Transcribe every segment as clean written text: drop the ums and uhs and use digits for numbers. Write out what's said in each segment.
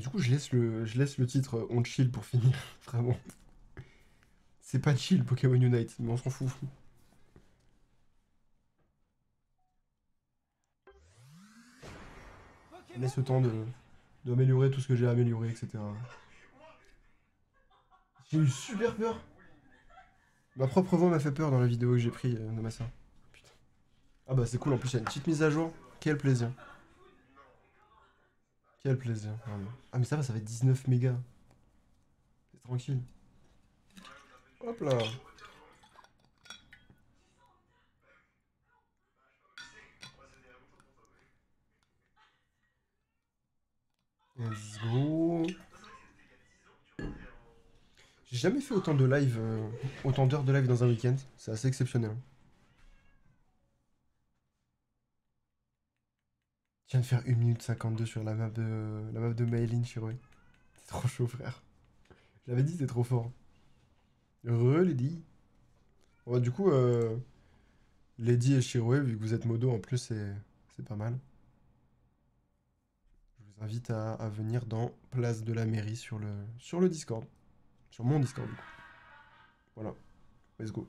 Et du coup, je laisse le titre On chill pour finir, vraiment. C'est pas chill Pokémon Unite, mais on s'en fout. On laisse le temps d'améliorer tout ce que j'ai amélioré, etc. J'ai eu super peur. Ma propre voix m'a fait peur dans la vidéo que j'ai pris de ma soeur. Putain. Ah bah c'est cool, en plus il y a une petite mise à jour. Quel plaisir. Quel plaisir, vraiment. Ah mais ça va, ça va être 19 mégas. C'est tranquille. Hop là. Let's go. J'ai jamais fait autant de live, autant d'heures de live dans un week-end. C'est assez exceptionnel. Je viens de faire 1 minute 52 sur la map de Maylin Chiroé. C'est trop chaud, frère. Je l'avais dit, c'est trop fort. Lady. Bon, du coup, Lady et Chiroé, vu que vous êtes modo, en plus, c'est pas mal. Je vous invite à venir dans Place de la Mairie sur le Discord. Sur mon Discord, du coup. Voilà. Let's go. De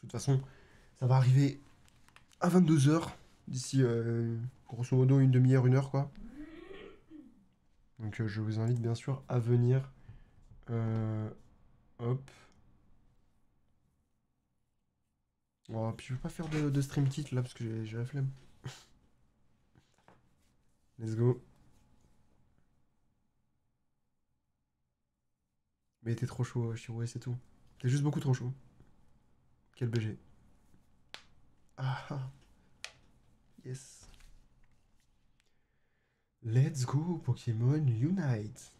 toute façon, ça va arriver à 22 h d'ici, grosso modo, une demi-heure, 1 heure, quoi. Donc, je vous invite, bien sûr, à venir. Hop. Oh, puis je veux pas faire de stream titre là parce que j'ai la flemme. Let's go. Mais t'es trop chaud, Shiro, c'est tout. T'es juste beaucoup trop chaud. Quel BG. Ah ah. Yes. Let's go, Pokémon Unite.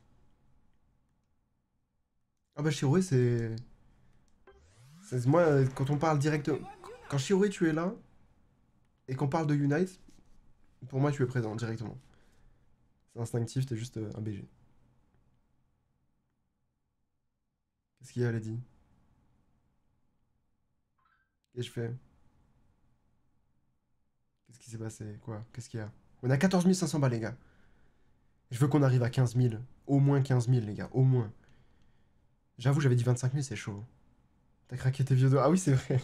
Ah bah Shiro, moi, quand on parle direct. Quand Shiro, tu es là, et qu'on parle de Unite, pour moi, tu es présent directement. C'est instinctif, t'es juste un BG. Qu'est-ce qu'il y a, Lady? Qu'est-ce que je fais? Qu'est-ce qui s'est passé? Quoi? Qu'est-ce qu'il y a? On a 14 500 balles, les gars. Je veux qu'on arrive à 15 000. Au moins 15 000, les gars. Au moins. J'avoue, j'avais dit 25 000, c'est chaud. T'as craqué tes vieux doigts. Ah oui, c'est vrai.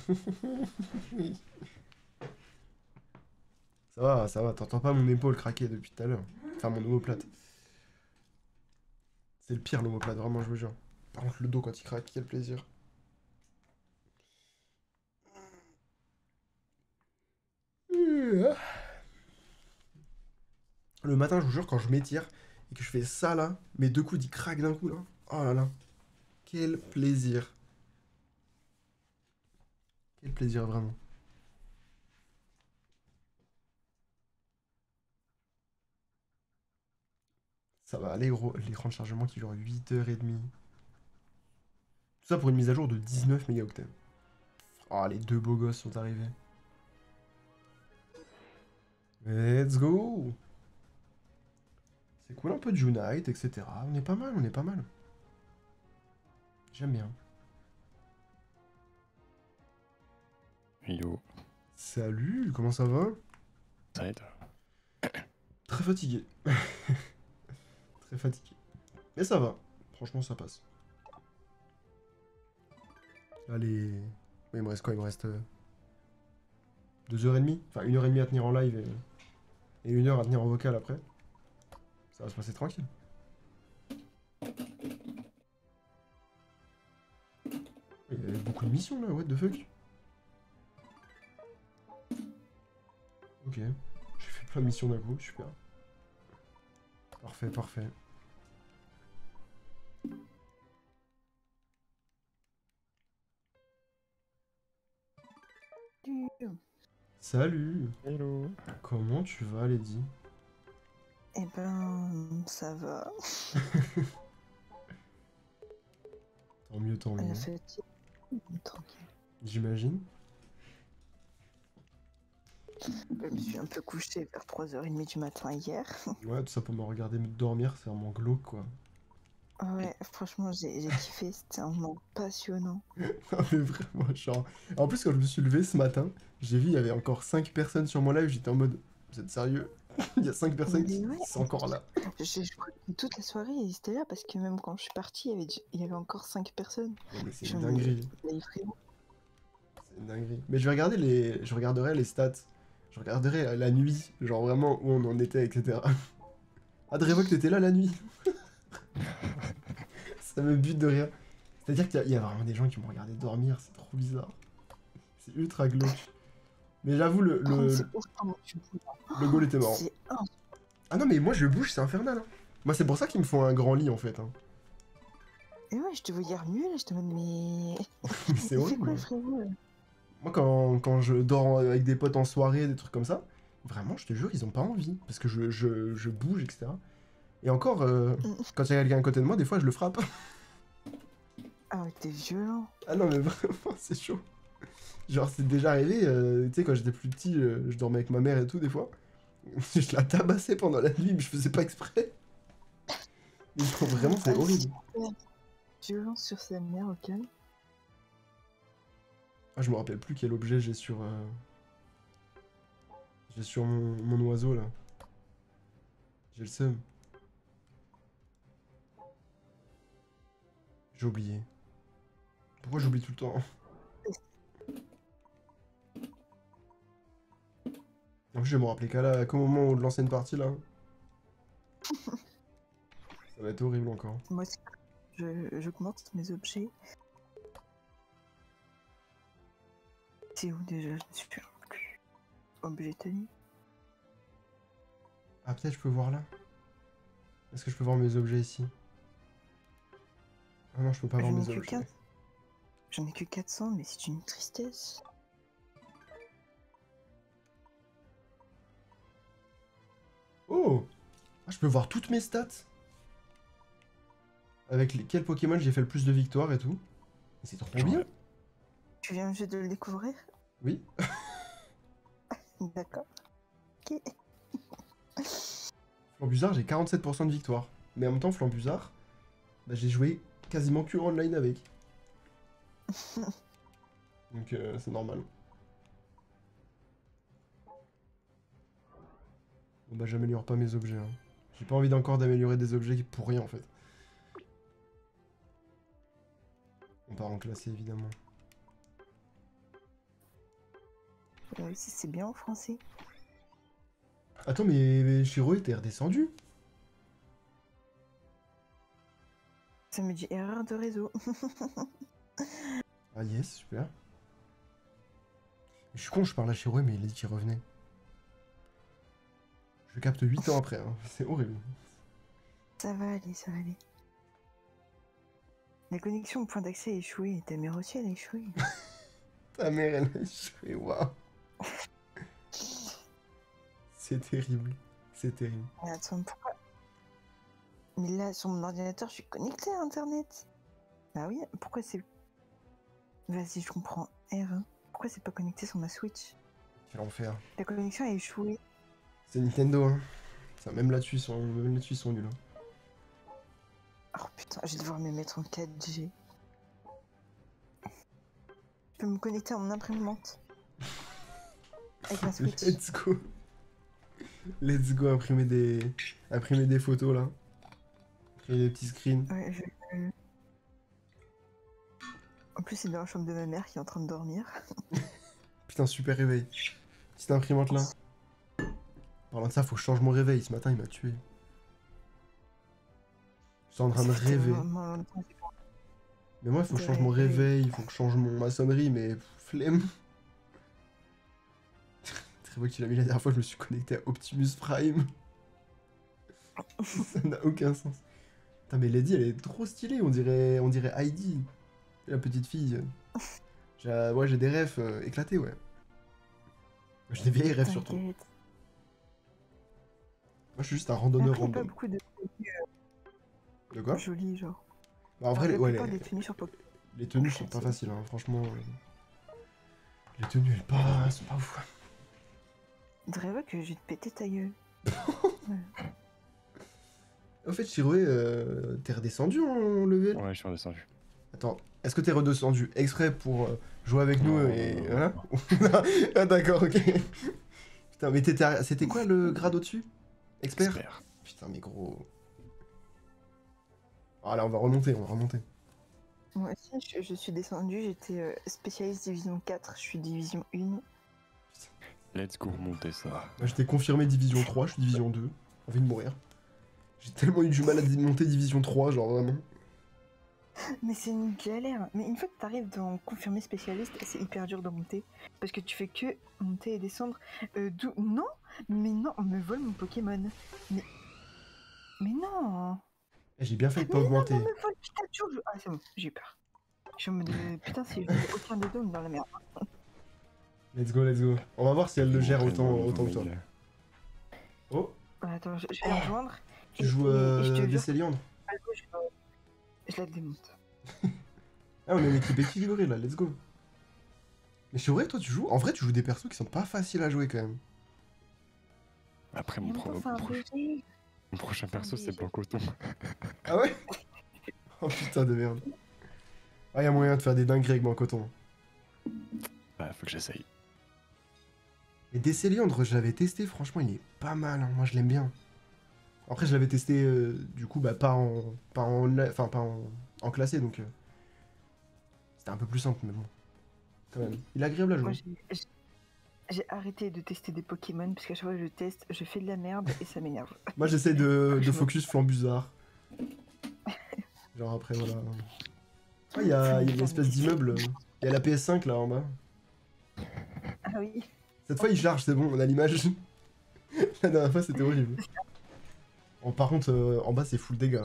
Ça va, ça va. T'entends pas mon épaule craquer depuis tout à l'heure. Enfin, mon omoplate. C'est le pire, l'omoplate, vraiment, je vous jure. Par contre, le dos, quand il craque, quel plaisir. Le matin, je vous jure, quand je m'étire et que je fais ça, là, mes deux coudes, ils craquent d'un coup, là. Oh là là. Quel plaisir. Quel plaisir, vraiment. Ça va aller, gros. L'écran de chargement qui dure 8h30. Tout ça pour une mise à jour de 19 mégaoctets. Oh, les deux beaux gosses sont arrivés. Let's go! C'est cool un peu de Unite, etc. On est pas mal, on est pas mal. J'aime bien. Yo. Salut, comment ça va? Ça aide. Très fatigué. Très fatigué. Mais ça va. Franchement, ça passe. Allez. Oui, il me reste quoi? Il me reste 2h30. Enfin, 1h30 à tenir en live et 1 heure à tenir en vocal après. Ça va se passer tranquille. Il y avait beaucoup de missions là, what the fuck? Ok. J'ai fait plein de missions d'un coup, super. Parfait, parfait. Salut! Hello. Comment tu vas, Lady? Eh ben, ça va. Tant mieux, tant mieux. La fatigue, tranquille. J'imagine. Je me suis un peu couché vers 3h30 du matin hier. Ouais, tout ça pour me regarder me dormir, c'est vraiment glauque, quoi. Ouais, franchement, j'ai kiffé, c'était un moment passionnant. Non, mais vraiment, genre... En plus, quand je me suis levé ce matin, j'ai vu, il y avait encore 5 personnes sur mon live, j'étais en mode... Vous êtes sérieux? Il y a 5 personnes Mais qui ouais, sont encore là. je crois que toute la soirée, ils étaient là parce que même quand je suis partie, il y avait encore 5 personnes. Non, mais c'est Je une me dinguerie. mais frérot, C'est une dinguerie. Mais je regarderai les stats. Je regarderai la nuit, genre vraiment où on en était, etc. Ah, Drevok, t'étais là la nuit. Ça me bute de rire. C'est-à-dire qu'il y a vraiment des gens qui m'ont regardé dormir, c'est trop bizarre. C'est ultra glauque. Mais j'avoue, par contre, c'est ouf comment tu bouges. le goal était marrant. C'est un. Ah non, mais moi je bouge, c'est infernal. Hein. Moi, c'est pour ça qu'ils me font un grand lit en fait. Hein. Et ouais, je te voyais remuer là, je te demande, mais. C'est Il fait quoi horrible. le frérot là? Moi, quand je dors avec des potes en soirée, des trucs comme ça, vraiment, je te jure, ils ont pas envie. Parce que je bouge, etc. Et encore, quand il y a quelqu'un à côté de moi, des fois, je le frappe. Ah ouais, t'es violent. Ah non, mais vraiment, c'est chaud. Genre, c'est déjà arrivé, tu sais, quand j'étais plus petit, je dormais avec ma mère et tout, des fois. Je la tabassais pendant la nuit, mais je faisais pas exprès. Mais vraiment, c'est Ah, horrible. super violent sur sa mère, ok. Ah, je me rappelle plus quel objet j'ai sur mon oiseau, là. J'ai le seum. J'ai oublié. Pourquoi j'oublie tout le temps? En plus, je vais me rappeler qu'au moment de l'ancienne partie, là. Ça va être horrible encore. Moi aussi, j'augmente mes objets. C'est où déjà? Je me suis plus objet tenu. Ah, peut-être je peux voir là. Est-ce que je peux voir mes objets ici? Ah non, je peux pas voir J'en ai mes que objets. 15. J'en ai que 400, mais c'est une tristesse. Oh! Ah, je peux voir toutes mes stats. Avec quel Pokémon j'ai fait le plus de victoires et tout. Et c'est trop bien. Tu viens juste de le découvrir? Oui. D'accord. Ok. Flambuzard, j'ai 47% de victoire. Mais en même temps, Flambuzard, bah, j'ai joué quasiment que online avec. Donc c'est normal. Bon bah j'améliore pas mes objets. Hein. J'ai pas envie encore d'améliorer des objets pour rien en fait. On part en classé évidemment. Si c'est bien en français. Attends mais Shiro t'es redescendu? Ça me dit erreur de réseau. Ah yes, super. Je suis con, je parle à Shiro mais il a dit qu'il revenait. Je le capte 8 ans après, hein. C'est horrible. Ça va aller, ça va aller. La connexion au point d'accès a échoué et ta mère aussi elle a échoué. Ta mère elle a échoué, waouh. C'est terrible, c'est terrible. Mais attends, pourquoi? Mais là, sur mon ordinateur, je suis connecté à internet. Bah oui, pourquoi c'est... Vas-y, je comprends. R1. Pourquoi c'est pas connecté sur ma Switch? Quel enfer. La connexion a échoué. C'est Nintendo, hein. Ça, même là-dessus, ils sont nuls. Hein. Oh putain, je vais devoir me mettre en 4G. Je peux me connecter à mon imprimante. Avec ma Switch. Let's go. Let's go imprimer des photos là. Créer des petits screens. Ouais, En plus, c'est dans la chambre de ma mère qui est en train de dormir. Putain, super réveil. Petite imprimante là. Parlant de ça, faut que je change mon réveil. Ce matin, il m'a tué. Je suis en train de rêver. Mais moi, il faut que je change mon réveil, il faut que je change ma sonnerie, mais flemme. Très beau qu'il a mis la dernière fois, je me suis connecté à Optimus Prime. Ça n'a aucun sens. Putain, mais Lady, elle est trop stylée, on dirait Heidi, la petite fille. Ouais, j'ai des refs éclatés, ouais. J'ai des vieilles refs surtout. Moi, je suis juste un randonneur random. random. Pas beaucoup de quoi joli, genre. Bah, en vrai, ouais, les tenues sur les tenues sont pas faciles, hein, franchement. Les tenues, elles sont pas ouf. Dreva que je vais te péter ta gueule. Ouais. En fait, Chiroé, t'es redescendu en level? Ouais, je suis redescendu. Attends, est-ce que t'es redescendu exprès pour jouer avec nous et voilà? Ah d'accord, ok. Putain, mais c'était quoi le grade au-dessus? Expert? Expert. Putain, mais gros. Ah là, on va remonter, on va remonter. Moi aussi, je suis descendu, j'étais spécialiste division 4, je suis division 1. Let's go remonter ça. Moi, j'étais confirmé division 3, je suis division 2. Envie de mourir. J'ai tellement eu du mal à monter division 3, genre vraiment. Mais c'est une galère. Mais une fois que t'arrives dans confirmé spécialiste, c'est hyper dur de monter. Parce que tu fais que monter et descendre. Non, mais non, on me vole mon Pokémon. Mais non. Eh, j'ai bien fait de pas Mais non, augmenter. on me vole Pikachu. Ah, c'est bon, j'ai eu peur. Je suis en mode putain, si je veux aucun des deux, on est dans la merde. Let's go, let's go. On va voir si elle le gère autant que toi. Oh, Attends, je vais la rejoindre. tu joues et je te jure, Desséliandre. je la démonte. Ah, on est une équipe équilibrée là, let's go. Mais c'est vrai que toi tu joues. En vrai, tu joues des persos qui sont pas faciles à jouer quand même. Après, Mais mon, en même temps, c'est un BG. mon prochain perso, c'est Blanc Coton. Ah ouais? Oh putain de merde. Ah, y'a moyen de faire des dingueries avec mon coton. Bah, faut que j'essaye. Mais Desséliandre, je l'avais testé, franchement, il est pas mal, hein. Moi je l'aime bien. Après, je l'avais testé du coup, bah, pas en classé, donc c'était un peu plus simple, mais bon. Quand même. Il est agréable à Moi, jouer. j'ai arrêté de tester des Pokémon parce qu'à chaque fois que je teste, je fais de la merde et ça m'énerve. Moi j'essaie de focus Flambuzard. Genre après, voilà. Ah, il y a une espèce d'immeuble. Il y a la PS5 là en bas. Ah oui. Cette fois il charge, c'est bon, on a l'image. La dernière fois c'était horrible. Oh, par contre, en bas c'est full dégâts.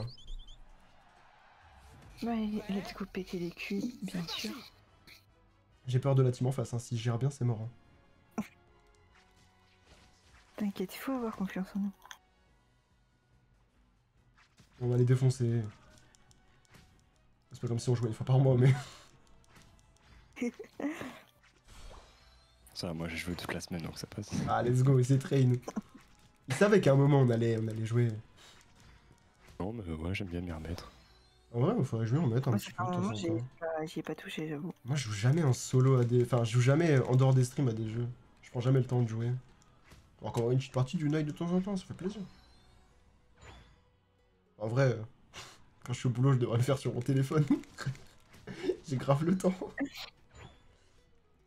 Ouais, let's go péter les culs, bien sûr. J'ai peur de la team en face, hein. Si je gère bien, c'est mort. Hein. T'inquiète, il faut avoir confiance en nous. On va les défoncer. C'est pas comme si on jouait une fois par mois, mais. Ça, moi j'ai joué toute la semaine donc ça passe. Ah, let's go, c'est train. Ils savaient qu'à un moment on allait jouer. Non, mais ouais, j'aime bien m'y remettre. En vrai, il faudrait jouer en mettre un Moi, petit c'est peu un de temps moment, en temps. j'y ai pas touché, j'avoue. Moi, je joue jamais en solo à des. Enfin, je joue jamais en dehors des streams à des jeux. Je prends jamais le temps de jouer. Encore une petite partie du night de temps en temps, ça fait plaisir. En vrai, quand je suis au boulot, je devrais le faire sur mon téléphone. J'ai grave le temps.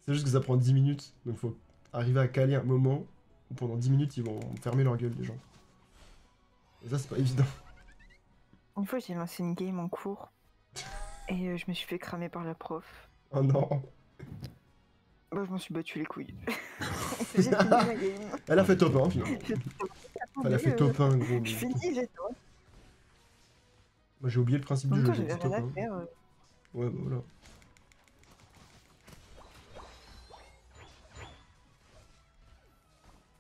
C'est juste que ça prend 10 minutes. Donc, faut arriver à caler un moment où pendant 10 minutes, ils vont fermer leur gueule, les gens. Et ça, c'est pas évident. Une fois, j'ai lancé une game en cours et je me suis fait cramer par la prof. Oh non. Bah, je m'en suis battu les couilles. J'ai fini ma game. Elle a fait top 1, finalement. Elle a fait top 1, gros. Je finis, j'ai toi. Moi, j'ai oublié le principe En du même jeu, temps, j'ai j'avais dit top rien 1. à faire. Ouais, bah voilà.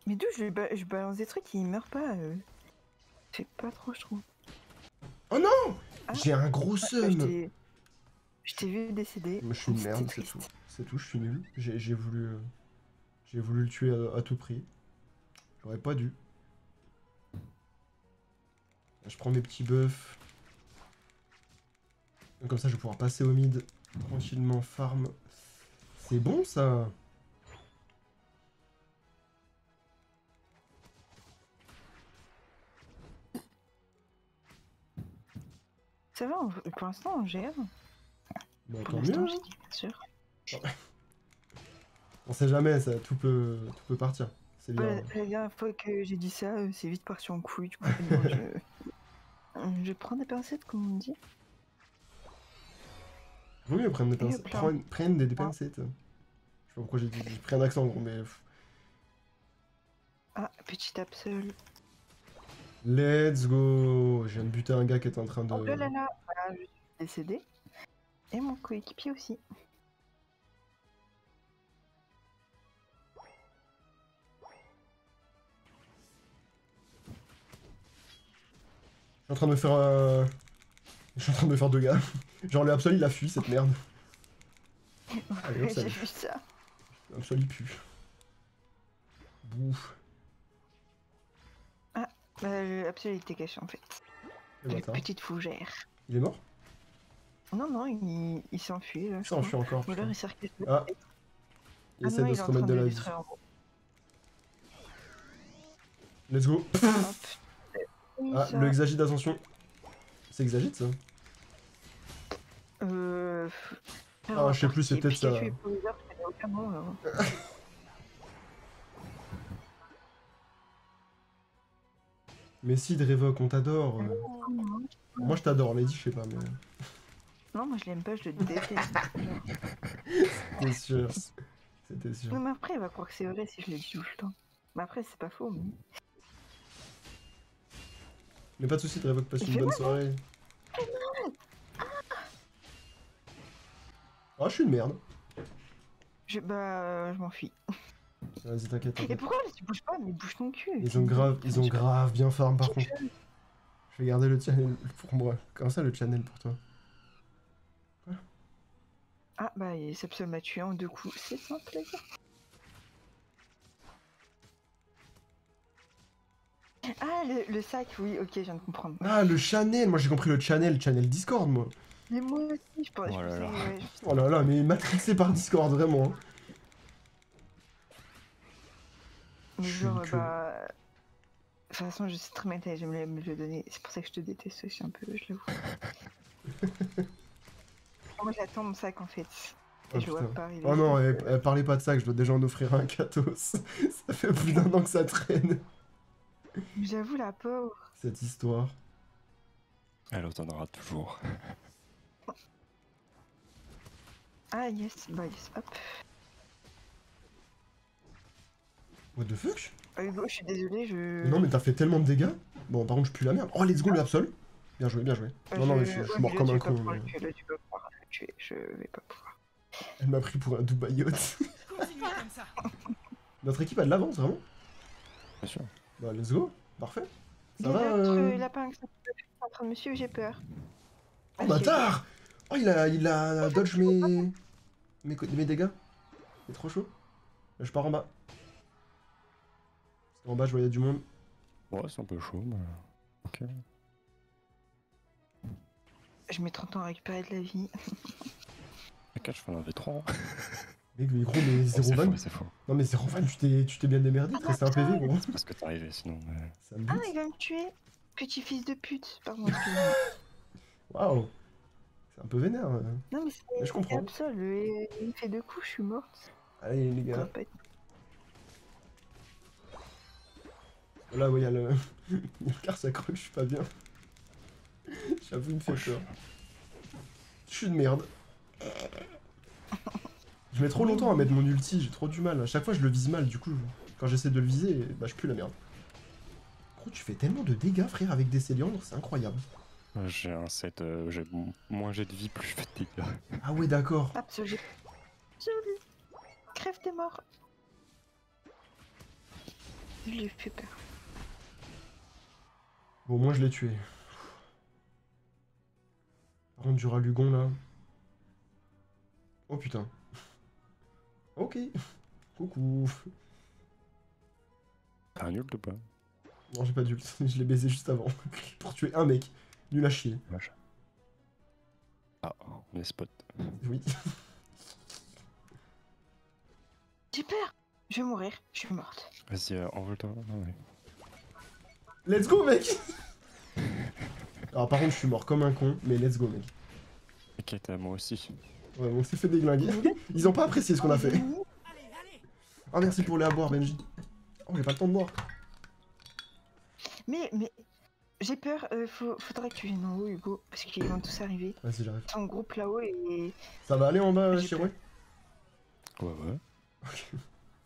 Mais d'où je balance des trucs et ils meurent pas. Je sais pas trop, je trouve. Oh non! Ah. J'ai un gros seum! Je t'ai vu décéder. Moi, je suis une C'était merde, c'est triste. tout. C'est tout, je suis nul. J'ai voulu le tuer à tout prix. J'aurais pas dû. Je prends mes petits buffs. Comme ça, je vais pouvoir passer au mid tranquillement, farm. C'est bon, ça! Ça va, pour l'instant, on gère. Bah, Pour tant l'instant, mieux. je Hein. dis bien sûr. On sait jamais, ça, tout peut partir. C'est bien. Ouais, la dernière fois que j'ai dit ça, c'est vite parti en couille. Du coup, maintenant, je prends des pincettes, comme on dit. Vaut mieux prendre des Et pincettes. hop là. Prendre des pincettes. Je sais pas pourquoi j'ai pris un accent, gros, mais. Ah, petit Absol. Let's go! Je viens de buter un gars qui est en train de. Oh là là là, voilà, je suis décédé. Et mon coéquipier aussi. Je suis en train de me faire Je suis en train de me faire 2 gars. Genre le Absol il a fui cette merde. Allez, hop, J'ai salut. vu ça. Le Absol il pue. Bouf. Le Absol il était caché en fait. Et La bâtard. petite fougère. Il est mort? Non, non, il s'est enfui là. Ça en fuit encore. Ou alors putain. il s'est recaché. Ah. Il essaie de se remettre de la vie. Let's go. Hop. Oui, Ah, ça. le Exagite d'ascension. C'est Exagite ça? Ah, je sais plus, c'est peut-être ça. Pikachu et Poryzor, je connais aucun nom, là. Mais si, de révoque, on t'adore. Moi je t'adore, Lady, je sais pas, mais. Non, moi je l'aime pas, je le déteste. C'était sûr. C'était sûr. Non, mais après, il va croire que c'est vrai si je le dis tout le temps. Mais après, c'est pas faux. Mais pas de soucis, de révoque, passe Il une fait bonne mal, soirée. Ah, je suis une merde. Je m'enfuis. Vas-y, t'inquiète, Et t'inquiète. pourquoi tu bouges pas? Mais bouge ton cul. Ils ont grave bien farm par contre. Je vais garder le channel pour moi. Comment ça le channel pour toi? Ah, bah, Sepsol m'a tué en 2 coups. C'est simple, les gars. Ah, le sac, oui, ok, je viens de comprendre. Ah, le channel! Moi j'ai compris le channel Discord, moi. Mais moi aussi, je pensais. Oh là là. Ouais, Oh là là, mais matrixé par Discord, vraiment. Hein. mais Je suis genre, que- bah. De toute façon, je sais très bien que t'allais jamais me le donner. C'est pour ça que je te déteste aussi un peu, je l'avoue. Moi, j'attends mon sac en fait. Oh, Et je vois putain. pas arriver. Oh non, parlez pas de ça, que je dois déjà en offrir un Katos. Ça fait plus d'un an que ça traîne, J'avoue, la pauvre. cette histoire. Elle en aura toujours. Ah, yes, bah, yes, hop. What the fuck? Hugo, je suis désolée, je. Non, mais t'as fait tellement de dégâts. Bon, par contre, je pue la merde. Oh, let's go le Absol. Bien joué, bien joué. Non, non, mais je suis mort comme un con. Mais... Là, tu peux pas le tuer, je vais pas pouvoir. Elle m'a pris pour un Dubaïote. Continuez comme ça. Notre équipe a de l'avance, vraiment. Bien sûr. Bah, let's go. Parfait. Il Ça y a va l'autre lapin que ça peut être entre monsieur, j'ai peur. Oh, bâtard! Oh, il a dodge mes dégâts. C'est trop chaud. Là, je pars en bas. Parce qu'en bas, je voyais du monde. Ouais, c'est un peu chaud, mais. Ok. Je mets 30 ans à récupérer de la vie. Les 4, je fais un V3. Mec, mais gros, mais Oh, 0 c'est van. faux, c'est faux. Non, mais 0 van, tu t'es bien démerdé. Il te restait un PV, gros. C'est parce que t'es arrivé, sinon. Ça me Ah, bute. il va me tuer. Petit fils de pute. Pardon, excuse-moi. Waouh. C'est un peu vénère. Non, mais Mais je c'est comprends. Absol. Il me fait 2 coups, je suis morte. Allez, les Ça gars. va pas être- Là, ouais, il y a le. Il y a le car s'accroche, je suis pas bien. J'avoue, il me fait peur. Je suis de merde. Je mets trop longtemps à mettre mon ulti, j'ai trop du mal. À chaque fois, je le vise mal, du coup, quand j'essaie de le viser, bah, je pue la merde. Gros, tu fais tellement de dégâts, frère, avec des Céliandres, c'est incroyable. J'ai un set. Moins j'ai de vie, plus je fais de dégâts. Ah ouais, d'accord. Absol, j'ai. Absol. Crève, t'es mort. Je lui ai fait peur. Bon, moi, je l'ai tué. Par contre, du Ralugon, là. Oh putain. Ok. Coucou. T'as un ult ou pas? Non, j'ai pas d'ult, je l'ai baisé juste avant. Pour tuer un mec. Nul à chier. Vache. Ah, on est spot. Oui. J'ai peur. Je vais mourir. Je suis morte. Vas-y, envole-toi. Ah, ouais. Let's go, mec. Alors, par contre, je suis mort comme un con, mais let's go, mec. T'inquiète, moi aussi. Ouais, on s'est fait déglinguer. Ils ont pas apprécié ce qu'on a fait. Allez, allez. Ah, merci pour les à boire, Benji. Oh, j'ai pas le temps de boire. Mais j'ai peur. Faudrait que tu viennes en haut, Hugo, parce qu'ils vont tous arriver. Vas-y, j'arrive. Son groupe là-haut et. Ça va aller en bas, J'ai Chiroué? Ouais, ouais.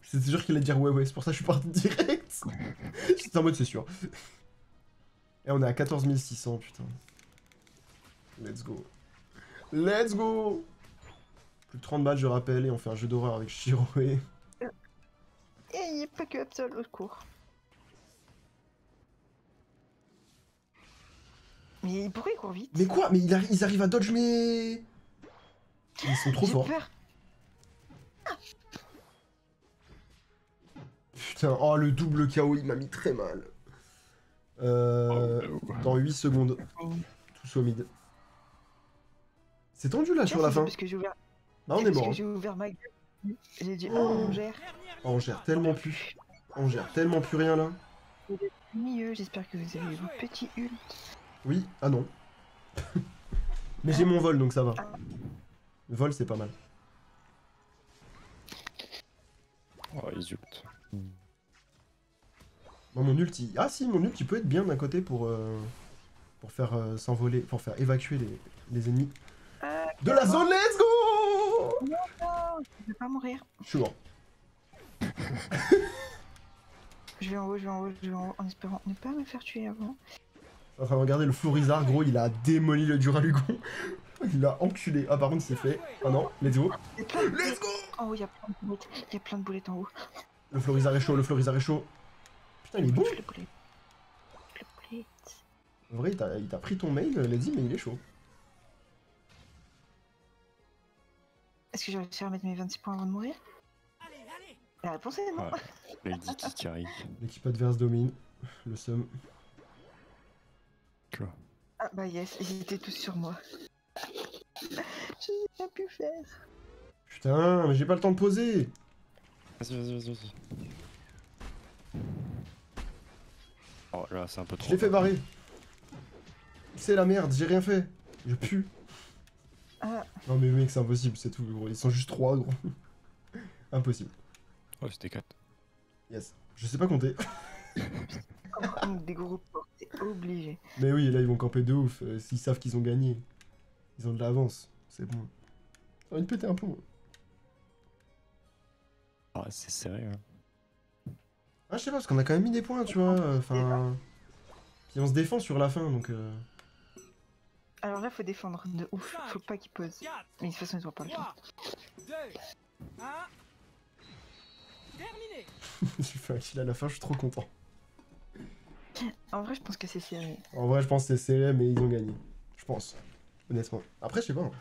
C'était sûr qu'il allait dire ouais, ouais, c'est pour ça que je suis parti direct. J'étais en mode, c'est sûr. Et on est à 14 600, putain. Let's go. Let's go. Plus de 30 balles, je rappelle, et on fait un jeu d'horreur avec Chiroué. Et il n'y a pas que Absol au secours. Mais pourquoi il court vite? Mais quoi? Mais ils arrivent à dodge mes... Ils sont trop J'ai forts. peur. Putain, oh le double KO, il m'a mis très mal. Oh, no. Dans 8 secondes. Tous au mid. C'est tendu là sur la C'est fin. parce que j'ai ouvert. Bah on c'est est parce mort. que Hein. j'ai ouvert ma gueule. J'ai dit, Oh. oh, on gère. Oh, on gère tellement plus. On gère tellement plus rien là. Mieux, j'espère que vous avez vos petits ult. Oui, ah non. Mais j'ai mon vol, donc ça va. Le vol, c'est pas mal. Oh, ils ultent. Moi, mon ult, ah si, mon ult, il peut être bien d'un côté pour faire s'envoler, pour faire évacuer les ennemis. De la zone, let's go! Non, je vais pas mourir. Je suis mort. Je vais en haut, je vais en haut, je vais en haut, en espérant ne pas me faire tuer avant. Enfin, regardez le Florizard, gros, il a démoli le Duralugon. Il l'a enculé. Ah, par contre, c'est fait. Ah non, let's go. Let's go! En haut, il y a plein de boulettes. Il y a plein de boulettes en haut. Le Florizard est chaud, le Florizard est chaud. Putain, il est bon. Le boulet. Le boulet. En vrai, il t'a pris ton mail, Lady, mais il est chaud. Est-ce que j'ai réussi à remettre mes 26 points avant de mourir? Allez, allez. La réponse est non. Ouais. Lady qui carry. L'équipe adverse domine. Le seum. Tu vois. Ah bah yes, ils étaient tous sur moi. Je n'ai pas pu faire. Putain, mais j'ai pas le temps de poser. Vas-y. Oh là, c'est un peu trop. Je l'ai fait tard. barrer. C'est la merde, j'ai rien fait. Je pue. Ah, Non mais mec, c'est impossible, c'est tout, gros. Ils sont juste 3, gros. Impossible. Oh, c'était 4. Yes. Je sais pas compter. comme des gros ports, c'est obligé. Mais oui, là, ils vont camper de ouf. S'ils savent qu'ils ont gagné. Ils ont de l'avance. C'est bon. Ça va me péter un plomb. Ah, c'est serré, hein. Ah, je sais pas, parce qu'on a quand même mis des points, tu vois. Enfin... Puis on se défend sur la fin, donc... Alors là, faut défendre de ouf. Faut pas qu'ils posent. 4, Mais de toute façon, ils ont pas le temps. 3, 2, 1. Terminé. J'ai fait un kill à la fin, je suis trop content. En vrai, je pense que c'est serré. En vrai, je pense que c'est serré, mais ils ont gagné. Je pense. Honnêtement. Après, je sais pas. Hein.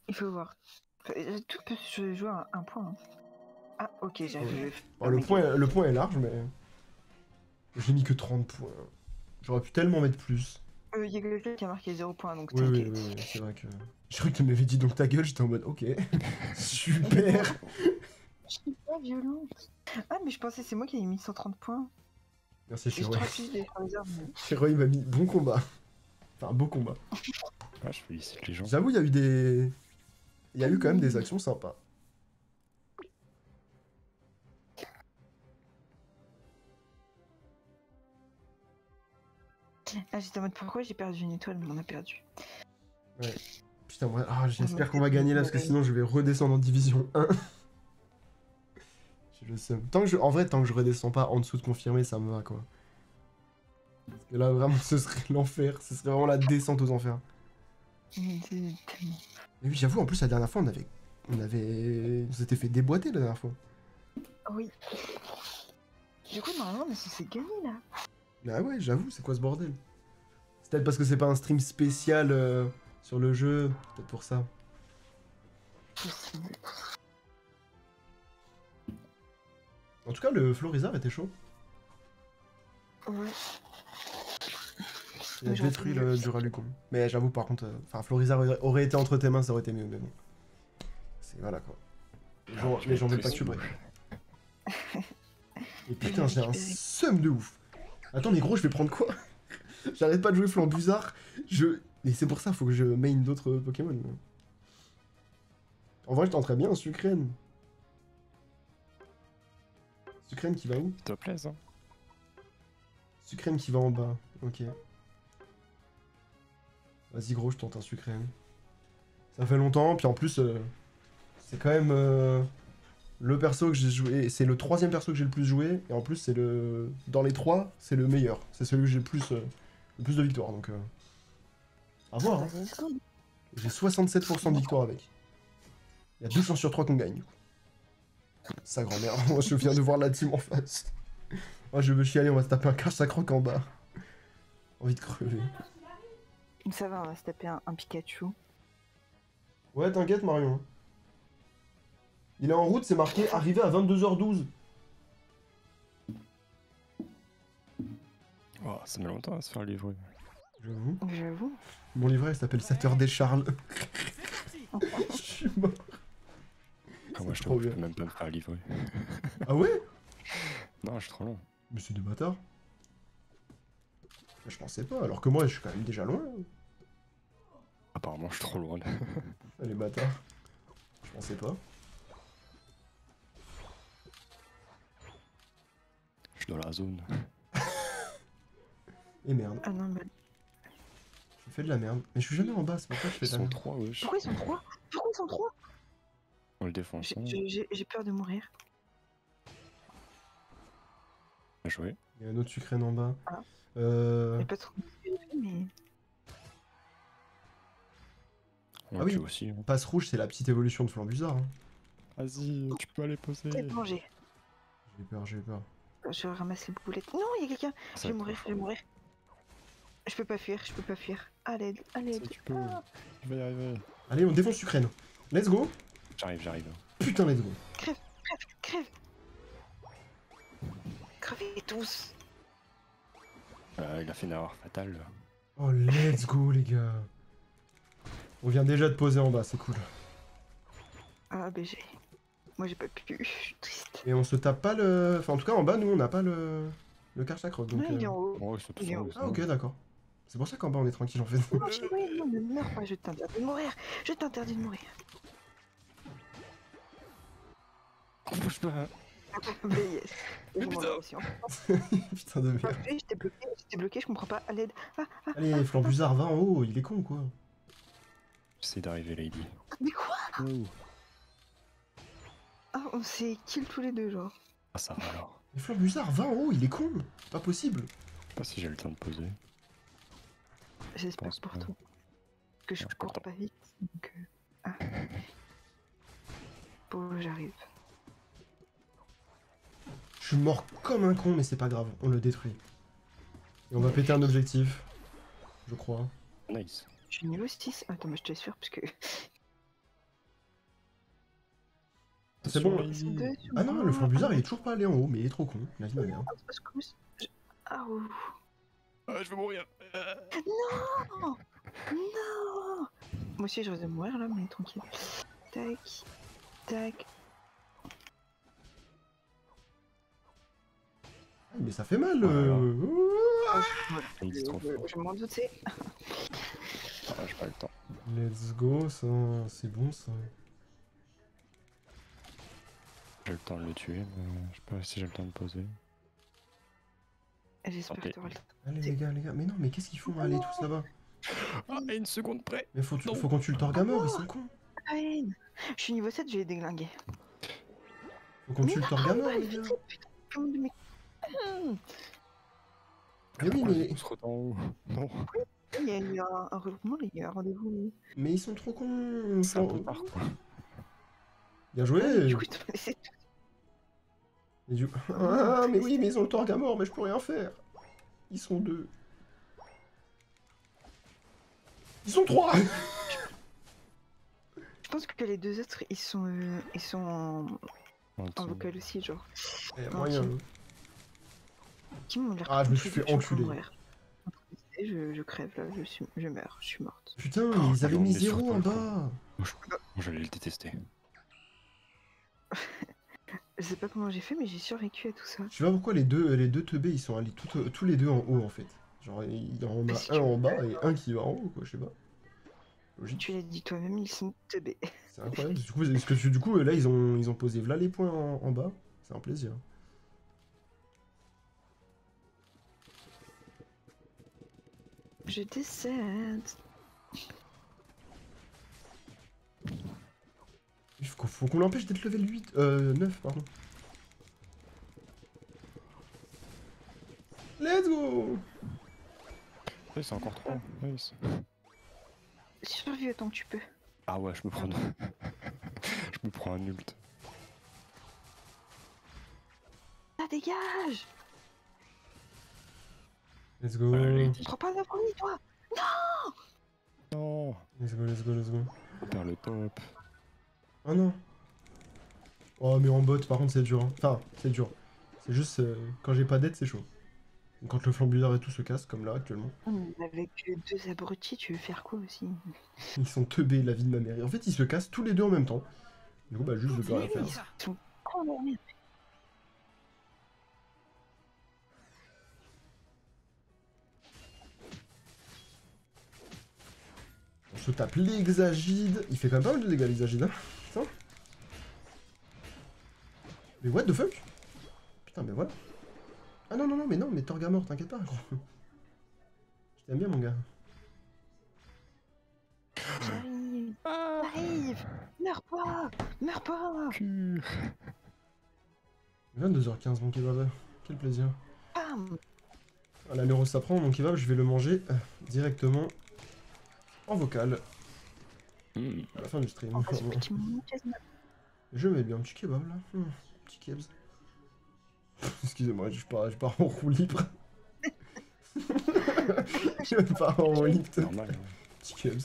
Il faut voir. Tout peut se jouer à un point. Hein. Ah, ok, j'avais. Bon, le point est large, mais... J'ai mis que 30 points. J'aurais pu tellement mettre plus. Il y a quelqu'un qui a marqué 0 points, donc Oui, t'inquiète. oui, c'est vrai que... J'ai cru que tu m'avais dit donc ta gueule, j'étais en mode ok, super. Je suis pas violente. Ah, mais je pensais c'est moi qui avais mis 130 points. Merci Je Chiroy. suis des Charizard, mais... Chiroy m'a mis bon combat. Enfin, beau combat. Ah, je félicite les gens. J'avoue, il y a eu des... Il y a eu quand même des actions sympas. Ah, j'étais en mode pourquoi j'ai perdu une étoile, mais on a perdu. Ouais. Putain, moi, j'espère qu'on va gagner là, parce que sinon je vais redescendre en division 1. J'ai le seum. En vrai, tant que je redescends pas en dessous de confirmé, ça me va, quoi. Parce que là, vraiment, ce serait l'enfer. Ce serait vraiment la descente aux enfers. Mais c'est tellement... Mais oui, j'avoue, en plus, la dernière fois, on s'était fait déboîter la dernière fois. Oui. Du coup, normalement, on est censé gagner, là. Ah ouais, j'avoue, c'est quoi ce bordel? C'est peut-être parce que c'est pas un stream spécial sur le jeu, peut-être pour ça. Possible. En tout cas, le Florizard était chaud. Ouais. Il a Mais j'aurais détruit pu le mieux. Duralugon. Mais j'avoue, par contre, enfin, Florizard aurait été entre tes mains, ça aurait été mieux, mais bon. C'est voilà quoi. Mais j'en veux pas que tu brilles. Et putain, j'ai un seum de ouf. Attends, mais gros, je vais prendre quoi? J'arrête pas de jouer Flambuzard. Mais c'est pour ça, faut que je main d'autres Pokémon. En vrai, je tenterais bien un Sucrène. Sucrène qui va où? S'il te plaît, hein. Sucrène qui va en bas. Ok. Vas-y, gros, je tente un Sucrène. Ça fait longtemps, puis en plus, c'est quand même le perso que j'ai joué. C'est le 3ème perso que j'ai le plus joué. Et en plus, c'est le. Dans les 3, c'est le meilleur. C'est celui que j'ai le plus de victoires. Donc. À voir. Hein. J'ai 67% de victoire avec. Il y a 2 chances sur 3 qu'on gagne. Sa grand-mère. Moi, je viens de voir la team en face. Moi, je veux chialer, on va se taper un cache à croque en bas. Envie de crever. Ça va, on va se taper un Pikachu. Ouais, t'inquiète, Marion. Il est en route, c'est marqué arrivé à 22h12. Oh, ça met longtemps à se faire livrer. J'avoue. J'avoue. Mon livret il s'appelle Saturday Charles. Je suis mort. Ah, moi, je trop te bien. peux même pas me faire livrer. Ah ouais? Non, je suis trop long. Mais c'est des bâtards. Je pensais pas, alors que moi je suis quand même déjà loin. Apparemment, je suis trop loin. Là. Ah, les bâtards. Je pensais pas. Je suis dans la zone. Et merde, Ah non, mais je fais de la merde. Mais je suis jamais en bas, c'est pour ça que je fais Ils de la sont merde. 3, wesh. pourquoi ils sont trois? Pourquoi ils sont trois? On le défend ensemble. J'ai peur de mourir. Bien joué. Il y a un autre sucrène en bas. Ah. Euh... J'ai pas trop mais... On Ah le tue oui. aussi. Hein. Passe rouge, c'est la petite évolution de Flambusard. Hein. Vas-y, tu peux aller poser. C'est danger. J'ai peur, j'ai peur. Je ramasse les boulettes. Non, il y a quelqu'un. Ça Je vais va mourir, être je vais mourir. Je peux pas fuir, je peux pas fuir. À l'aide, à trop fort. l'aide. Si tu peux. Ah. Je vais y arriver. Allez, on défonce sucrène. Let's go. J'arrive. Putain, let's go. Crève, crève. Crevez tous. Il a fait une erreur fatale. Oh, let's go, les gars. On vient déjà de poser en bas, c'est cool. Ah, BG. Moi, j'ai pas pu. Je suis triste. Et on se tape pas le... Enfin, en tout cas, en bas, nous, on n'a pas le Karchakroc, donc... Ouais, il est en haut. Oh, ils sont tous Il est en en haut. Ah, ok, d'accord. C'est pour ça qu'en bas, on est tranquille, en fait. Non, non, ne meurs pas, je t'interdis de mourir. Je t'interdis de mourir. Bouge pas. Mais yes. Mais J'ai mon putain. réaction. Putain de merde. J'étais bloqué, je comprends pas. À l'aide. Allez, Flambusard, va en haut, il est con, quoi. J'essaie d'arriver, Lady. Mais quoi? Oh. Ah, on s'est kill tous les deux, genre. Ah, ça va alors. Mais Flambusard, va en haut, il est con. C'est pas possible. Je sais pas si j'ai le temps de poser. J'espère pense pour pas. toi. Parce que je Non, cours pourtant. pas vite. Donc. Ah. Bon, j'arrive. Je suis mort comme un con, mais c'est pas grave, on le détruit. Et on va péter un objectif. Je crois. Nice. Je suis niveau 6. Attends, mais je t'assure, parce que. C'est bon. Lady. Ils sont deux sur Ah non, moi. le Flambusard, il est toujours pas allé en haut, mais il est trop con. La vie ma mère. Ah, ouh. Ah, je vais mourir. Non. Non. Moi aussi, je risque de mourir là, mais tranquille. Tac. Tac. Mais ça fait mal. Lady, c'est trop fort. Je m'en doutais. Ah, j'ai pas le temps. Let's go, ça. C'est bon, ça. J'ai le temps de le tuer, mais je sais pas si j'ai le temps de poser. J'espère Ok. que t'auras le temps. Allez, les gars. Mais non, mais qu'est-ce qu'ils font à aller tous là-bas? Ah, et une seconde près. Mais faut Non. qu'on tue le Torgamor, ils sont cons. Fine. Je suis niveau 7, je vais les déglinguer. Faut qu'on tue le Torgamor, Ah, les gars. Comme de mes... Mais oui, mais... On se retend en haut. Non. Il y a eu un regroupement, les gars, rendez-vous. Mais ils sont trop cons. C'est un peu tard, quoi. Bien joué. Du coup, tu m'as laissé Et du... Ah, mais oui, mais ils ont le Torgamor, mais je peux rien faire. Ils sont deux. Ils sont trois. Je pense que les deux autres, ils sont en vocal aussi, genre. Il y a Non, moyen. Qui m'ont l'air Ah, je me suis tous les fait deux, je suis en train de enculer. mourir. Je crève là, je meurs, je suis morte. Putain, ils avaient j'en mis ai 0 surtout en le bas. Moi, j'allais le détester. Je sais pas comment j'ai fait, mais j'ai survécu à tout ça. Tu vois pourquoi les deux teubés, ils sont allés tous les deux en haut, en fait. Genre, il y en Mais a si un tu en veux. bas et un qui va en haut, quoi, je sais pas. Logique. Tu l'as dit toi-même, ils sont teubés. C'est incroyable. Du coup, parce que du coup, là, ils ont posé là les points en bas. C'est un plaisir. Je décède. Faut qu'on l'empêche d'être level 8. 9, pardon. Let's go. Oui, c'est encore 3. Nice. Survis autant que tu peux. Ah ouais, je me prends... je me prends un ult. Ah, dégage! Let's go. Lady. Prends pas la première, toi! Non. Let's go, let's go, let's go. On perd le top. Oh non. Oh, mais en bot, par contre, c'est dur. Hein. Enfin, c'est dur. C'est juste, quand j'ai pas d'aide, c'est chaud. Quand le flambusard et tout se casse, comme là, actuellement. Avec deux abrutis, tu veux faire quoi aussi? Ils sont teubés, la vie de ma mère. Et en fait, ils se cassent tous les deux en même temps. Du coup, bah, juste, je peux rien faire. Ils sont condamnés. se tape l'Hexagide. Il fait quand même pas mal de dégâts l'Hexagide, hein. Putain. Mais what the fuck? Putain, mais voilà. Ah non, non, non, mais Torgamor, t'inquiète pas, gros. Je t'aime bien, mon gars. J'arrive. J'arrive. Meurs pas. Meurs pas. 22h15, mon kebab. Quel plaisir. Bam. Ah, la neuro ça prend, mon kebab, je vais le manger directement en vocal à la fin du stream. Oh, ce petit mutisme. Je mets bien un petit kebab là. Petit kebs. Excusez-moi, je pars en roue libre. Je pars en roue libre. Normal. Ouais. Petit kebs.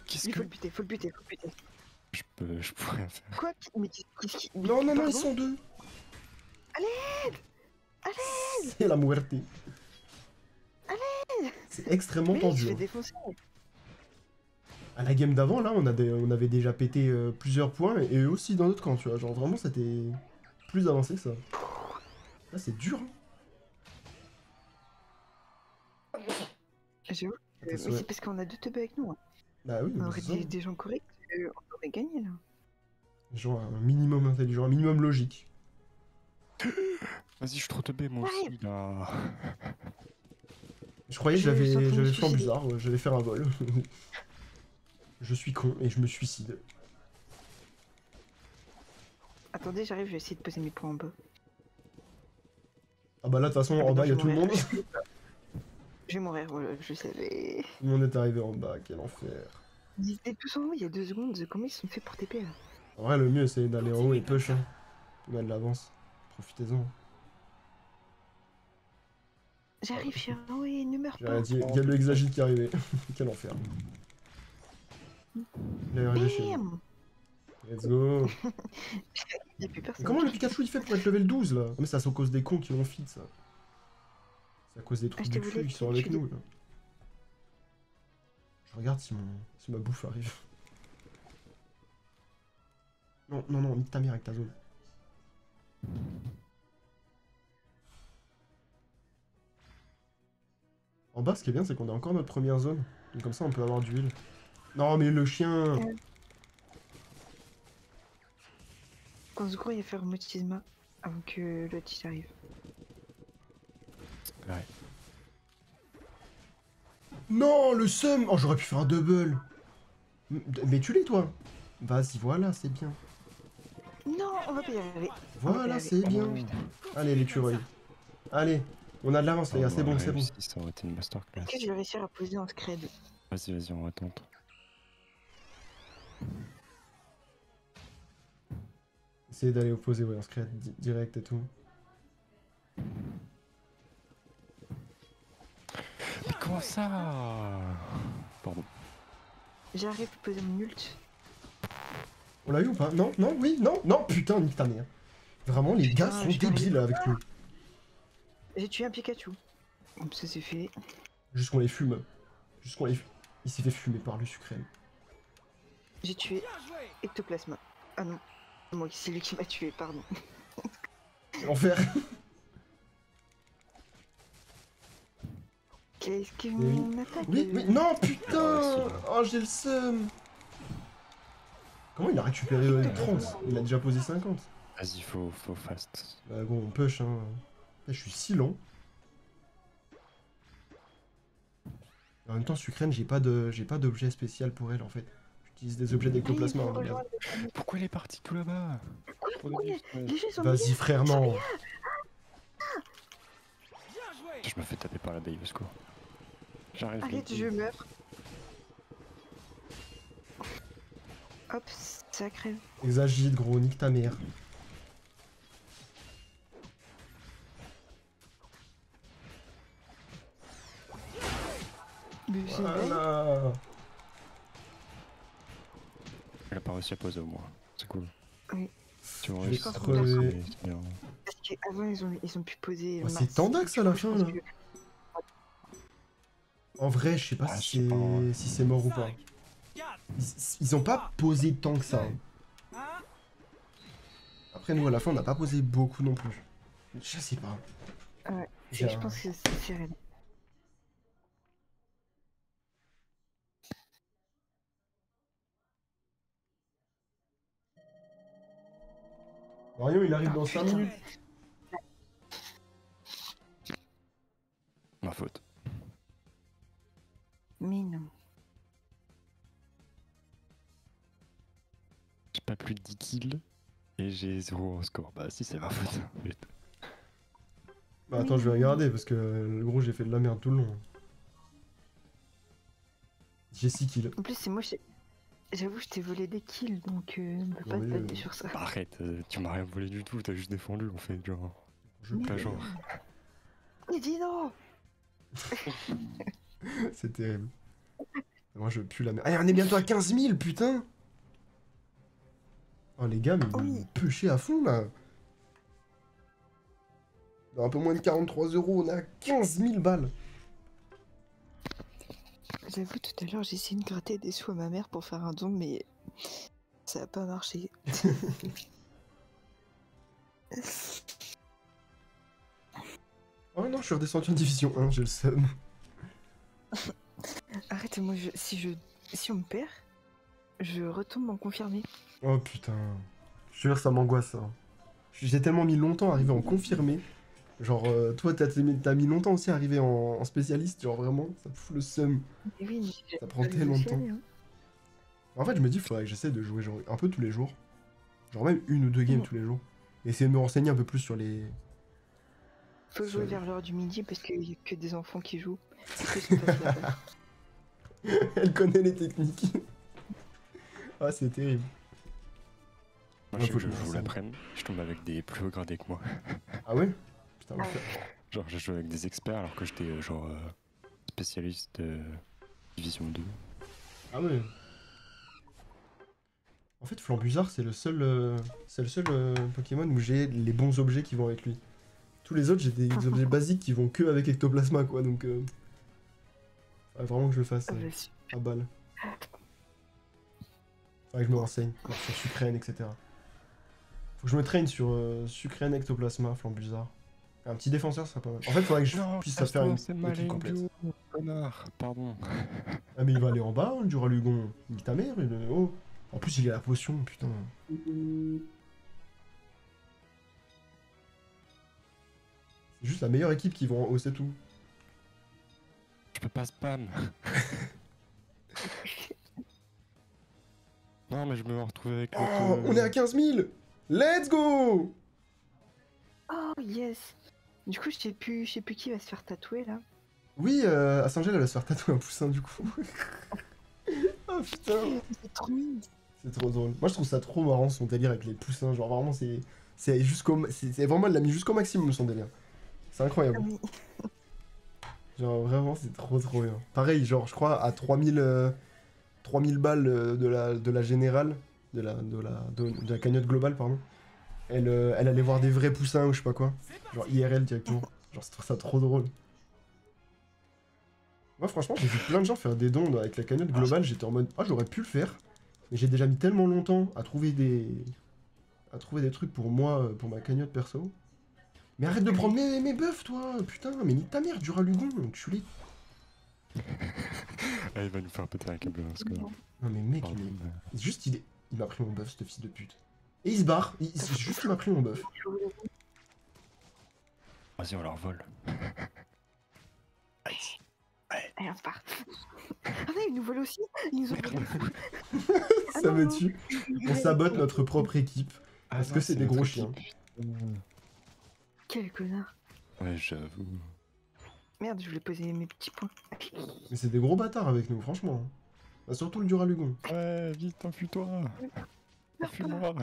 Qu'est-ce Il que faut le buter, faut le buter, faut le buter. je pourrais faire? Quoi? Mais qu'est-ce qui... Non, non, non, ils Pardon. sont deux. Allez. C'est la muerte. C'est extrêmement Mais je tendu. vais Hein. défoncer. À la game d'avant, là, on avait déjà pété plusieurs points, et eux aussi dans notre camp, tu vois. Genre vraiment, c'était plus avancé que ça. Là, c'est dur. Hein. J'avoue. Tes Mais souhaits. c'est parce qu'on a deux teubés avec nous. Hein. Bah oui, On mais aurait c'est ça. des gens corrects, on aurait gagné là. Genre un minimum intelligent, un minimum logique. Vas-y, je suis trop teubé moi aussi là. Je croyais que Je suis en train de me j'avais fait un suicider. bizarre, ouais, j'allais faire un vol. Je suis con et je me suicide. Attendez, j'arrive, je vais essayer de poser mes points en bas. Ah bah là, de toute façon, Ah, mais en non, bas, il y je a vais tout le mourir. monde. Je vais mourir, voilà, je savais. Tout le monde est arrivé en bas, quel enfer. Ils étaient tous en haut il y a 2 secondes, comment ils se sont fait pour TP là? En vrai, le mieux, c'est d'aller en haut et push. Hein. On a de l'avance. Profitez-en. J'arrive, Chiro, et ne meurs J'ai pas. rien dit, il y a le Hexagide qui est arrivé. Quel enfer. Il est arrivé chez nous. Bam. Let's go. Il n'y a plus personne. Mais comment le Pikachu il fait pour être level 12 là? Mais c'est à cause des cons qui l'ont feed ça. C'est à cause des trous je du te cul voulais qui sont que avec tu nous là. Je regarde si ma bouffe arrive. Non, non, non, nique ta mère avec ta zone. En bas, ce qui est bien, c'est qu'on a encore notre première zone. Donc comme ça, on peut avoir du heal. Non, mais le chien! Quand Zuko il va faire Motisma avant que le tige arrive. Ouais. Non, le seum! Oh, j'aurais pu faire un double! Mais tu l'es, toi! Vas-y, voilà, c'est bien. Non, on va pas y arriver. On va pas y Voilà, arriver. c'est bien. putain. Allez, l'écureuil. Allez, on a de l'avance, les gars, c'est bon, c'est bon. Ça aurait été une masterclass. Est-ce que je vais réussir à poser en scred? Vas-y, vas-y, on va tenter. Essayez d'aller opposer, ouais, on se crée direct et tout. Mais comment ça? Pardon. J'arrive à poser mon ult. On l'a eu ou pas? Non, non, oui, non, non, putain, nique ta mère. Vraiment, les gars Putain, sont je suis débiles avec nous. J'ai tué un Pikachu. Hop, ça c'est fait. Juste qu'on les fume. Juste qu'on les fume. Il s'est fait fumer par le sucrème. J'ai tué Bien joué. Ectoplasma. Ah non. Moi, c'est lui qui m'a tué, pardon. L'enfer. Qu'est-ce que Oui. mon attaque Oui, oui, non, putain. Oh, j'ai le seum. Comment il a récupéré 30? Il a déjà posé 50. Vas-y, faut fast. Bah bon, on push, hein. Là, je suis si lent. En même temps, Sucrène, j'ai pas d'objet spécial pour elle, en fait. J'utilise des objets d'ectoplasma. Oui, hein, faut de base. rejoindre- Pourquoi il est parti tout là-bas? Trop Ouais, débile. les jeux sont Vas-y, frère, non. Bien joué. Je me fais taper par la Davis quoi. J'arrive. Arrête, Lady. je meurs. Hop, ça crève. Exagide, gros, nique ta mère. Mais c'est belle. Voilà. Il a pas réussi à poser au moins. C'est cool. Oui. Tu vois, Je vais c'est crever. c'est bien. Parce qu'avant, ils ont pu poser. Oh, c'est Mars. Tandax à la Du coup, fin, je là. pense que- En vrai, je sais pas Ah, je si sais pas, ouais. c'est si c'est mort ou pas. 5, 4, Ils ont pas posé tant que ça. hein. 1. Après, nous, à la fin, on n'a pas posé beaucoup non plus. Je sais pas. Ouais, J'ai je un- pense que c'est Sirène. Marion, il arrive dans 5 putain. minutes. Ma faute. Mais non. J'ai pas plus de 10 kills et j'ai 0 en score. Bah si, c'est ma faute. Bah attends, je vais regarder parce que le gros, j'ai fait de la merde tout le long. J'ai 6 kills. En plus, c'est moi, j'avoue, je t'ai volé des kills, donc on peut pas Oui, se baser sur ça. Bah, arrête, tu m'as rien volé du tout, t'as juste défendu en fait, genre. Je Pas peux. genre. Mais dis non. C'est terrible. Moi, je pue la merde. Ah, on est bientôt à 15 000, putain! Oh, les gars, mais vous Oui. me pêchez à fond là! Dans un peu moins de 43 €, on est à 15 000 balles! J'avoue, tout à l'heure, j'ai essayé de gratter des sous à ma mère pour faire un don, mais ça a pas marché. Oh non, je suis redescendu en division 1, j'ai le seum. Arrête, moi, si on me perd, je retombe en confirmé. Oh putain. Je te jure, ça m'angoisse ça. J'ai tellement mis longtemps à arriver en confirmé. Genre, toi, t'as mis longtemps aussi à arriver en spécialiste. Genre, vraiment, ça me fout le seum. Et oui, mais j'ai Ça prend pas tellement de réussi à temps. aller, hein. En fait, je me dis, il faudrait que j'essaie de jouer genre, un peu tous les jours. Genre, même 1 ou 2 games tous les jours. Et essayer de me renseigner un peu plus sur les. Faut Sur- jouer vers l'heure du midi parce qu'il y a que des enfants qui jouent. C'est que c'est pas ça. Elle connaît les techniques. Ah, c'est terrible. Moi, Ouais, je sais faut que que je je me joue renseigne. l'après-midi, je tombe avec des plus hauts gradés que moi. Ah ouais? Putain, l'enfer. Genre, j'ai joué avec des experts alors que j'étais genre spécialiste division 2. Ah ouais. En fait, Flambuzard, c'est le seul, Pokémon où j'ai les bons objets qui vont avec lui. Tous les autres, j'ai des objets basiques qui vont que avec Ectoplasma, quoi. Donc, faudrait vraiment que je le fasse Ah, bah, super. à balle. Faudrait que je me renseigne genre sur Sucrène, etc. Faut que je me traîne sur Sucrène, Ectoplasma, Flambuzard. Un petit défenseur, ça serait pas mal. En fait, faudrait que je puisse faire une équipe complète. Connard, pardon. Ah, mais il va aller en bas, hein, le Duralugon. Nique ta mère, oh. En plus, il a la potion, putain. C'est juste la meilleure équipe qui vont en haut, c'est tout. Je peux pas spam. Non, mais je me retrouve avec Oh, l'autre, on est à 15 000! Let's go! Oh yes. Du coup, je sais plus qui va se faire tatouer là. Oui, à Saint-Gel, elle va se faire tatouer un poussin, du coup. Oh putain! C'est trop mignon. C'est trop drôle. Moi, je trouve ça trop marrant, son délire avec les poussins. Genre, vraiment, c'est vraiment, elle l'a mis jusqu'au maximum, son délire. C'est incroyable. Ah, mais- Genre, vraiment, c'est trop bien. Pareil, genre, je crois, à 3000 balles de la générale, de la cagnotte globale, pardon, elle allait voir des vrais poussins ou je sais pas quoi. Genre, IRL directement. Genre, je trouve ça trop drôle. Moi, franchement, j'ai vu plein de gens faire des dons avec la cagnotte globale. J'étais en mode, ah, j'aurais pu le faire. Mais j'ai déjà mis tellement longtemps à trouver des trucs pour moi, pour ma cagnotte perso. Mais arrête de prendre mes buffs, toi! Putain, mais nique ta mère, Duralugon, enculé! Ah, il va nous faire péter un câble parce que. Non, mais mec, Pardon, il m'a pris mon buff, ce fils de pute. Et il se barre, juste il m'a pris mon buff. Vas-y, on leur vole. Allez, on part. Ah non, ils nous volent aussi. Ils nous ont volé. Ah Ça non, me non. tue. On sabote notre propre équipe. Parce que c'est des gros chiens. Quel connard. Ouais, j'avoue. Merde, je voulais poser mes petits points. Mais c'est des gros bâtards avec nous, franchement. Bah, surtout le Duralugon. Ouais, vite, enfuis-toi. Enfuis-moi.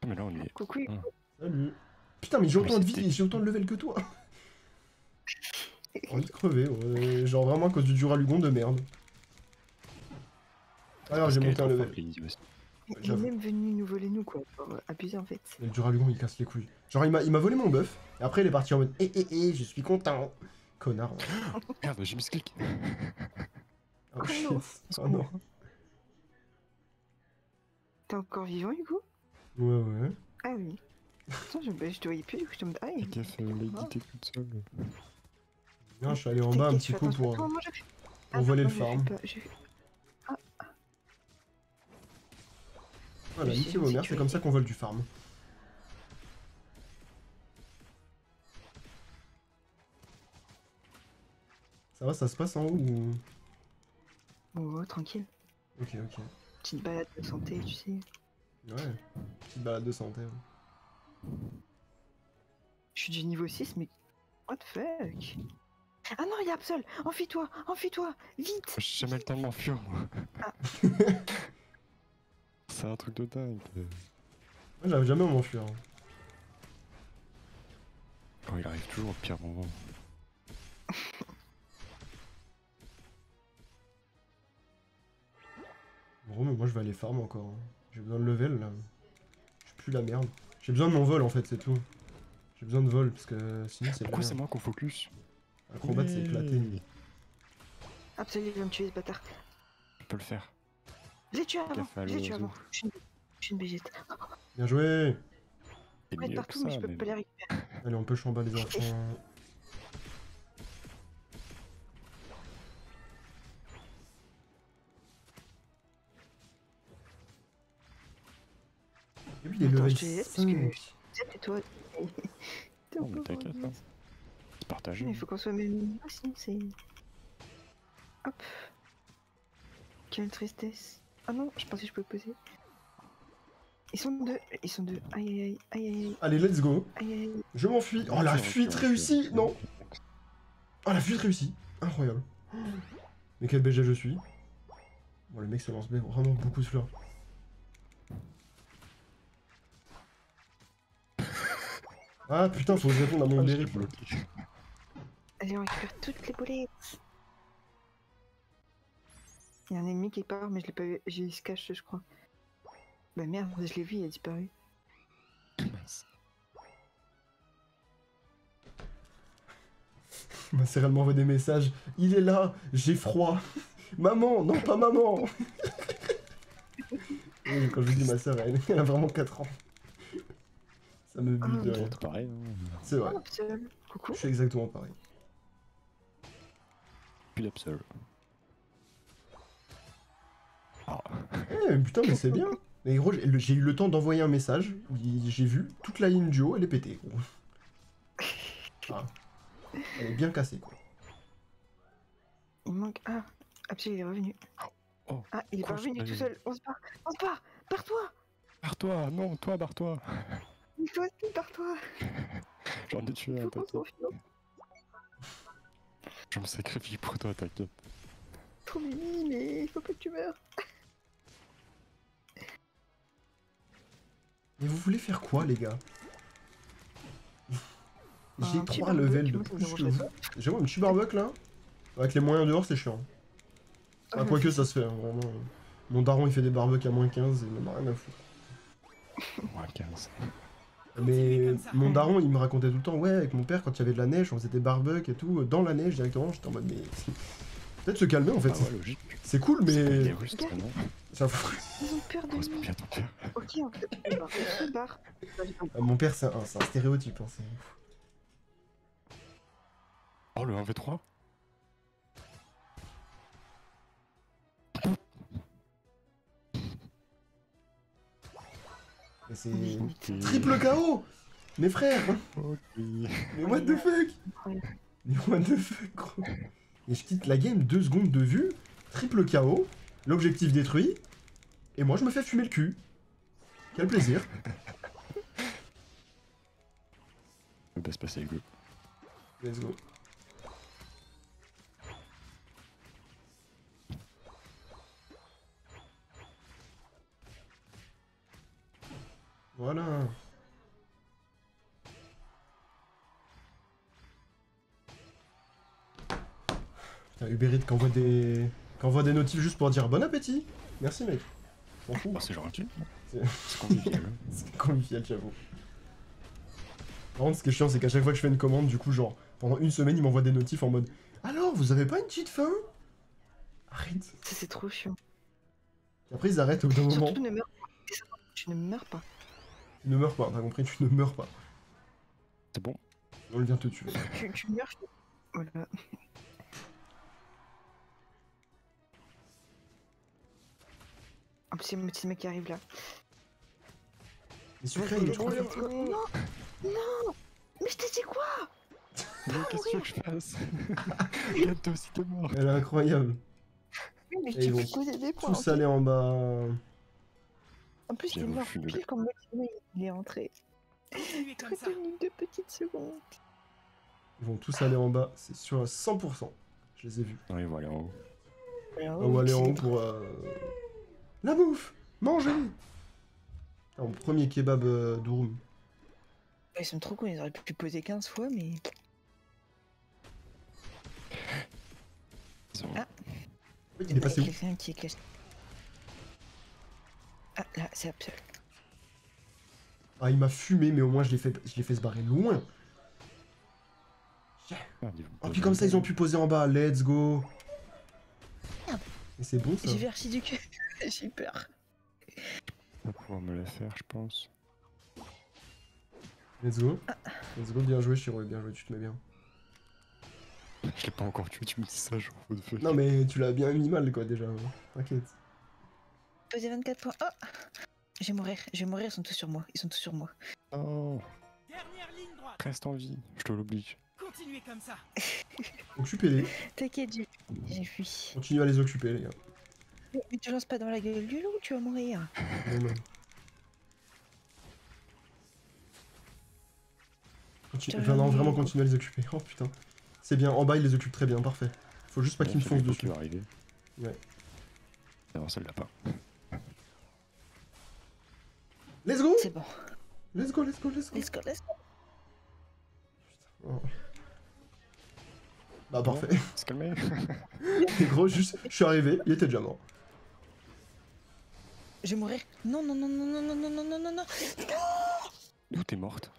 Mais là, on est. Coucou. Hum. Salut. Putain, mais j'ai autant de vie c'était- et j'ai autant de level que toi. J'ai envie de crever, ouais. Genre vraiment à cause du Duralugon de merde. Alors j'ai monté un level. Il est J'avoue. même venu nous voler nous quoi. Abusé en fait. Et le Duralugon il casse les couilles. Genre il m'a volé mon buff. Et après il est parti en mode je suis content. Connard. Merde, j'ai mis ce clic. Oh Oh shit. non. Oh non. T'es encore vivant Hugo? Ouais. Ah oui. Attends, je te voyais plus, du coup je tombe. Ah, Fais gaffe, Lady, t'es toute seule. Non, je suis allé en bas un petit coup pour voler le farm. Voilà, Je niquez suis vos en mères, c'est comme ça sécurité. qu'on vole du farm. Ça va, ça se passe en haut ou... Oh, tranquille. Ok, ok. Petite balade de santé, tu sais. Ouais, petite balade de santé. Ouais. Je suis du niveau 6, mais... What the fuck? Ah non, il y a Absol! Enfuis-toi! Enfuis-toi! Vite! J'ai jamais le temps de m'enfuir, moi. Ah. C'est un truc de dingue. Moi, j'arrive jamais à m'enfuir. Hein. Oh, il arrive toujours au pire moment. Gros, mais moi je vais aller farm encore. Hein. J'ai besoin de level là. Je pue la merde. J'ai besoin de mon vol en fait, c'est tout. J'ai besoin de vol parce que sinon c'est Pourquoi la c'est merde. moi qu'on focus? Acrobat c'est éclaté. Oui. Absol, il va me tuer ce bâtard. Je peux le faire. Je l'ai tué avant! Gaffe à Je l'ai tué l'oiseau. avant! Je suis une bégette. Bien joué. C'est On va être mieux que partout, mais ça, je peux même. pas les récupérer. Allez, on peut chamber les enfants. Et puis il est Attends, level je te laisse parce que- 5. C'est toi. T'es un Non, mais peu t'inquiète, vendu. hein. C'est partagé. Il faut qu'on soit même. Ah, sinon c'est. Hop. Quelle tristesse. Ah non, je pensais que je pouvais poser. Ils sont deux. Ils sont deux. Aïe aïe aïe. Aïe aïe Allez, let's go. aïe. Aïe aïe. Je m'enfuis. Oh la fuite réussie. Non. Oh la fuite réussie. Incroyable. Mais quel BG je suis. Bon, le mec se lance vraiment beaucoup de fleurs. Ah putain, faut que je réponde à mon Ah, je berry. l'ai bloqué. Allez, on récupère toutes les boulettes. Il y a un ennemi qui part, mais je l'ai pas vu. Il se cache, je crois. Bah merde, je l'ai vu, il a disparu. Mince. Ma sœur, elle m'envoie des messages. Il est là, j'ai froid. Maman, non pas maman. Oui, quand je dis ma sœur, elle a vraiment 4 ans. Ça me bute de Ah, rire. C'est pareil, hein. C'est vrai, Oh, Absol. Coucou. je suis exactement pareil. Plus d'absol. Ah, Eh putain, mais c'est bien. Mais gros, j'ai eu le temps d'envoyer un message. J'ai vu toute la ligne du haut, elle est pétée. Gros. Ah. Elle est bien cassée, quoi. Il manque. Ah, Absol, il est revenu. Oh, Ah, il est pas quoi, revenu je- tout seul. On se barre. On se barre. Barre-toi. barre-toi! Non, toi, barre-toi! Toi aussi, barre-toi. J'en ai tué Il un, faut qu'on t'inquiète. s'enfuit. Je me sacrifie pour toi, t'inquiète. Trop mimi, mais il faut pas que tu meurs. Mais vous voulez faire quoi, les gars? J'ai Un petit 3 levels barbecue, de moi, ça me plus que dérangerait vous. J'ai un petit barbecue là. Avec les moyens dehors, c'est chiant. Ah, quoique ça se fait, hein, vraiment. Mon daron il fait des barbecues à moins 15 et il m'en a rien à foutre. Moins 15. Mais mon daron il me racontait tout le temps, ouais, avec mon père, quand il y avait de la neige, on faisait des barbecues et tout, dans la neige directement. J'étais en mode, mais. Peut-être se calmer en fait. Ah ouais, logique. C'est cool, C'est pas mais. des Russes, toi, non? Ça fout. Ils ont peur de Correspond nous. bien à ton père. Ok, on se barre. Mon père c'est un stéréotype. Hein, c'est- Oh, le 1v3? mais c'est. Ok. Triple KO. Mes frères. Ok. Mais what the fuck. Incroyable. Mais what the fuck, gros. Et je quitte la game, 2 secondes de vue, triple KO, l'objectif détruit, et moi je me fais fumer le cul. Quel plaisir. Le best passer avec eux. Let's go. Voilà. Putain, Uber Eats qui envoie des notifs juste pour dire bon appétit. Merci mec. M'en fous. Oh, c'est gentil. C'est- C'est convivial. C'est convivial, j'avoue. Par contre, ce qui est chiant, c'est qu'à chaque fois que je fais une commande, du coup, genre, pendant une semaine, il m'envoie des notifs en mode alors, vous avez pas une petite faim? Arrête. Ça, c'est trop chiant. Et après, ils arrêtent au bout d'un moment. Surtout, ne meurs pas. Tu ne meurs pas. Tu ne meurs pas, t'as compris, tu ne meurs pas. C'est bon. On vient te tuer. Tu meurs. Voilà. En plus, c'est le petit mec qui arrive là. Mais sucré, il est trop bien. Non, non. Mais je t'ai dit quoi? Mais qu'est-ce que je fasse? Regarde, toi aussi t'es mort. Elle est incroyable. Mais Et tu ils vont peux poser des points. Tous ok. aller en bas. En plus, il est J'avoue, mort je suis nul. pile comme moi, il est entré. Continuez comme ça. Retenu 2 petites secondes. Ils vont tous aller en bas, c'est sûr à 100%. Je les ai vus. Oui, voilà, en haut. On va aller en haut pour... La bouffe. Manger. Mon premier kebab d'Ouroum. Ils sont trop cons, ils auraient pu poser 15 fois, mais... Ils ont- Ah. Oui, il est passé où? Quelqu'un qui est caché. Ah, là, c'est Absol. Ah, il m'a fumé, mais au moins je l'ai fait se barrer loin. Merde, ils vont Oh, poser puis comme ça, un ils ont pu poser en bas. Let's go. Merde. Et c'est bon, ça. J'ai vu archi du cul. J'ai eu peur. On va pouvoir me la faire, je pense. Let's go. Let's go, bien joué, Shiro. Bien joué, tu te mets bien. Je l'ai pas encore tué, tu me dis ça, genre, what the fuck. Non, mais tu l'as bien mis mal, quoi, déjà. T'inquiète. Poser 24 points. Oh, je vais mourir, ils sont tous sur moi. Ils sont tous sur moi. Oh, Dernière ligne droite. reste en vie, je te l'oblige. Continuez comme ça. Occupez-les. T'inquiète, j'ai fui. Continuez à les occuper, les gars. Mais tu lances pas dans la gueule du loup, tu vas mourir. Non, non. Enfin, non, vraiment continuer à les occuper. Oh putain. C'est bien, en bas, ils les occupent très bien, parfait. Faut juste pas qu'ils me foncent dessus. Qui va arriver. Ouais. Non, celle-là pas. Let's go. C'est bon. Let's go, let's go, let's go. Let's go, let's go. Oh. Bah parfait. Se calmer. Et gros, juste, je suis arrivé, il était déjà mort. Je vais mourir. Non, non, non, non, non, non, non, non, non, non, non. D'où t'es morte?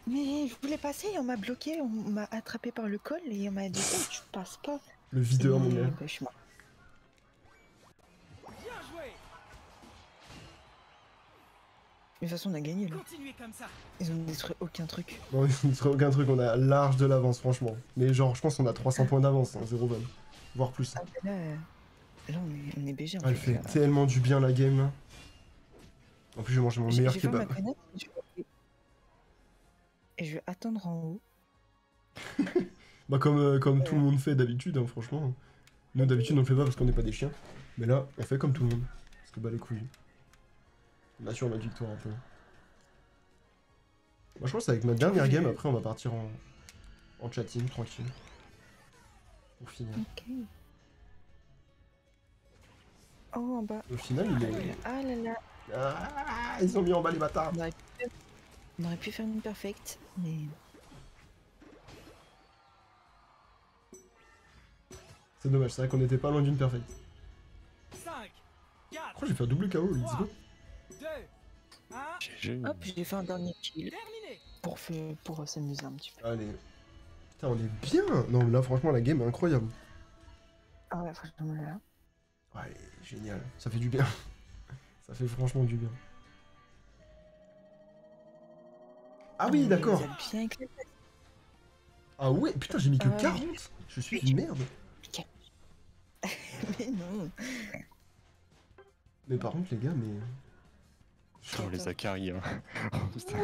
Mais je voulais passer, on m'a bloqué, on m'a attrapé par le col et on m'a dit oh, tu passes pas. Le videur, mon Et, gars. bah, je suis mort. Bien joué. Mais de toute façon, on a gagné là. Continuez comme ça. Ils ont détruit aucun truc. Non, il ne serait aucun truc, on a large de l'avance, franchement. Mais genre, je pense qu'on a 300 points d'avance, hein, 0-20. Voire plus. Ah, bah là, on est BG en Ah, elle fait tellement du bien la game là. En plus, je vais manger mon meilleur Je vais faire ma kebab. connaître et je vais attendre en haut. Bah, comme tout le monde fait d'habitude, hein, franchement. Nous, d'habitude, on le fait pas parce qu'on n'est pas des chiens. Mais là, on fait comme tout le monde. Parce que bah, les couilles. On assure notre victoire un peu. Moi, je pense qu'avec notre dernière game, après, on va partir en chatting, tranquille. Pour finir. Ok. Oh, en bas. Au final, il est. Ah là là. Ah, ils ont mis en bas les bâtards. On aurait pu faire une perfect, mais. C'est dommage, c'est vrai qu'on était pas loin d'une perfect. 5, 4, Pourquoi j'ai fait un double KO, let's go. 2, 1. GG. Hop, j'ai fait un dernier kill Terminé. pour s'amuser un petit peu. Allez. Putain, on est bien. Non, là, franchement, la game est incroyable. Ah ouais, franchement là. Ouais, génial. Ça fait du bien. Ça fait franchement du bien. Ah oui, On d'accord. les a bien éclatés. Ah ouais, putain, j'ai mis que Ah ouais. 40. Je suis une merde. Mais non. Mais par contre, les gars, mais... Oh, les Akari, hein. Oh, putain.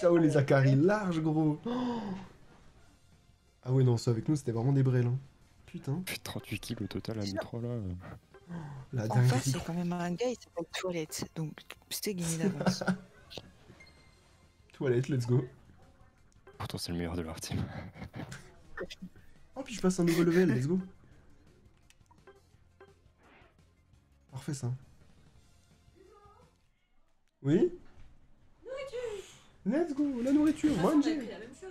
KO les Akari large, gros. Oh. Ah ouais, non, ça avec nous, c'était vraiment des brels. Hein. Putain, Fait 38 kills au total à nous trois là. la En face, dinguerie. il y a quand même un gars, il s'appelle Toilette. Donc, c'était gagné d'avance. Toilette, let's go. Pourtant, c'est le meilleur de leur team. Oh, puis je passe un nouveau level, let's go. Parfait, ça. Oui? Let's go, la nourriture, On a manger. pris la même chose.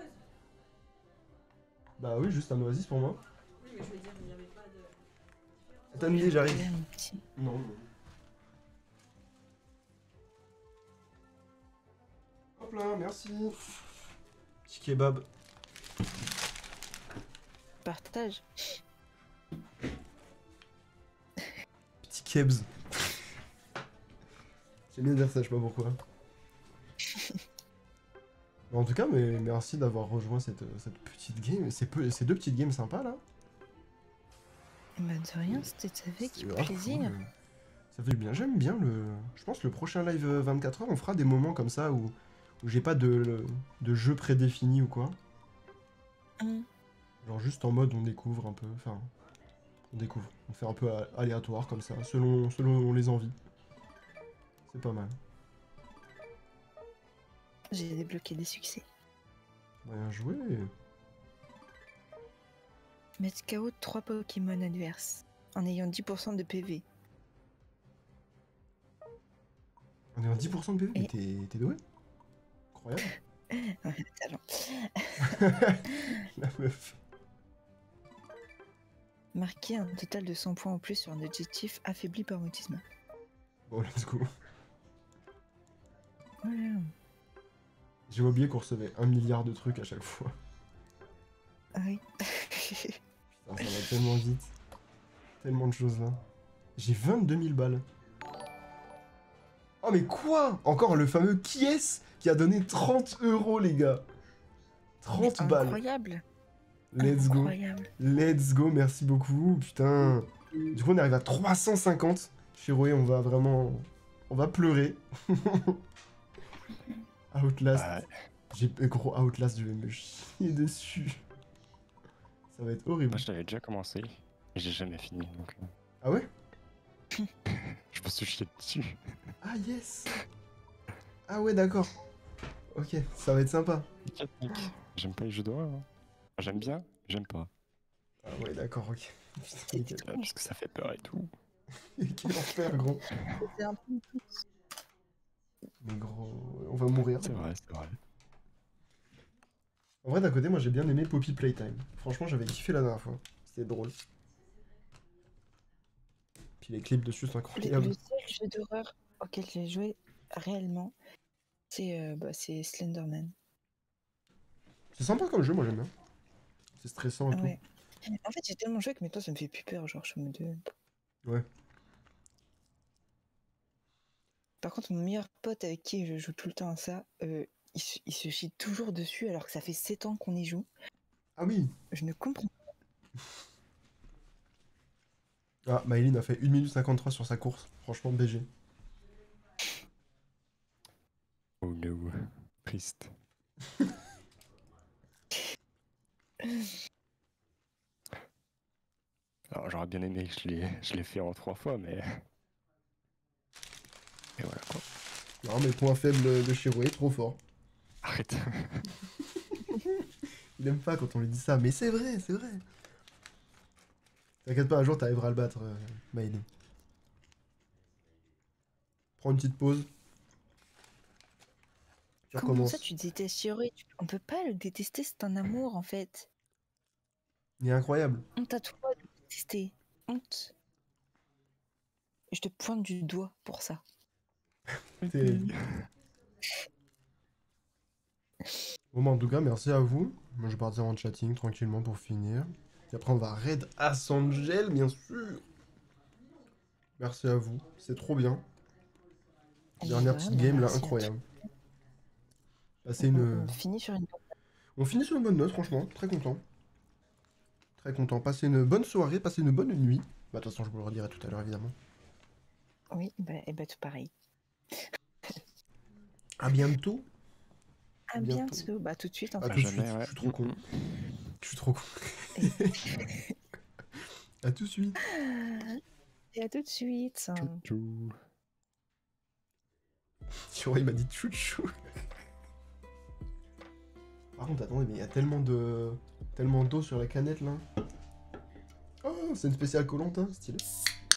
Bah oui, juste un oasis pour moi. Oui, mais je veux dire, il n'y avait pas de. Attends, Midi, j'arrive. Un petit- Non, non. Hop là, merci. Petit kebab. Partage. Petit kebs. J'aime bien dire ça, je sais pas pourquoi. En tout cas, mais merci d'avoir rejoint cette petite game. Ces deux petites games sympas là. Bah, de rien, c'était avec C'est grave plaisir. cool. Ça fait du bien. J'aime bien le... Je pense que le prochain live 24 heures, on fera des moments comme ça où j'ai pas de jeu prédéfini ou quoi. Hum. Genre juste en mode on découvre un peu. Enfin, on découvre. On fait un peu aléatoire comme ça, selon les envies. C'est pas mal. J'ai débloqué des succès. Bien joué. Mettre KO 3 Pokémon adverses en ayant 10% de PV. On est en 10% de PV, mais Et- t'es doué. Incroyable. Talent. La meuf. Marquer un total de 100 points en plus sur un objectif affaibli par mutisme. Bon, let's go. Voilà. J'ai oublié qu'on recevait 1 milliard de trucs à chaque fois. Ah oui. Putain, ça va tellement vite. Tellement de choses là. J'ai 22 000 balles. Oh mais quoi? Encore le fameux qui est-ce qui a donné 30 €, les gars. 30 balles. Incroyable. Let's go. Incroyable. Let's go, merci beaucoup. Putain. Du coup, on arrive à 350. Chiroé, on va vraiment... On va pleurer. Outlast. Bah, J'ai gros Outlast, je vais me chier dessus. Ça va être horrible. moi, je l'avais déjà commencé. Et j'ai jamais fini, donc... Ah ouais? je me suis chié dessus. Ah yes. Ah ouais, d'accord. Ok, ça va être sympa. J'aime pas les jeux d'horreur. Hein. Enfin, j'aime bien, mais j'aime pas. Ah ouais, d'accord, ok. Putain, quel... Parce que ça fait peur et tout. quel enfer, gros. C'est un peu Mais gros, on va mourir. C'est vrai, c'est vrai. En vrai, d'un côté, moi j'ai bien aimé Poppy Playtime. Franchement, j'avais kiffé la dernière fois. C'était drôle. Puis les clips dessus sont Le incroyables. seul jeu d'horreur auquel j'ai joué réellement, c'est Slenderman. C'est sympa comme jeu, moi j'aime bien. C'est stressant et Ouais. En fait, j'ai tellement joué que maintenant ça me fait plus peur, genre je suis en mode... tout. Ouais. Par contre, mon meilleur pote avec qui je joue tout le temps à ça, il se chie toujours dessus alors que ça fait 7 ans qu'on y joue. Ah oui. Je ne comprends pas. Ah, Maëline a fait 1 minute 53 sur sa course. Franchement, BG. Oh no. Triste. Alors j'aurais bien aimé que je l'ai fait en 3 fois, mais... Et voilà quoi. Non, mais point faible de Chiroé, trop fort. Arrête. Il aime pas quand on lui dit ça, mais c'est vrai, c'est vrai. T'inquiète pas, un jour t'arriveras à le battre, Maëline. Prends une petite pause. Tu Comment recommences. ça tu détestes Shiori? On peut pas le détester, c'est un amour en fait. Il est incroyable. Honte à toi de le détester. Honte. Je te pointe du doigt pour ça. T'es- Bon, bah, en tout cas, merci à vous. Moi, je vais partir en chatting tranquillement pour finir. Et après, on va raid Asangel, bien sûr. Merci à vous, c'est trop bien. Dernière petite game là, incroyable. Passez On finit sur une... On finit sur une bonne note, franchement, très content. Très content. Passez une bonne soirée, passez une bonne nuit. Bah, de toute façon, je vous le redirai tout à l'heure, évidemment. Oui, bah tout pareil. À bientôt. À bientôt. Bah tout de suite en À fait. tout de jamais, suite, ouais. je suis trop con. Je suis trop con. À tout de suite. Et à tout de suite. Tchou. Tu vois, il m'a dit chouchou. Par contre, attendez, mais il y a tellement d'eau sur la canette là. Oh, c'est une spéciale Koh-Lanta, stylé.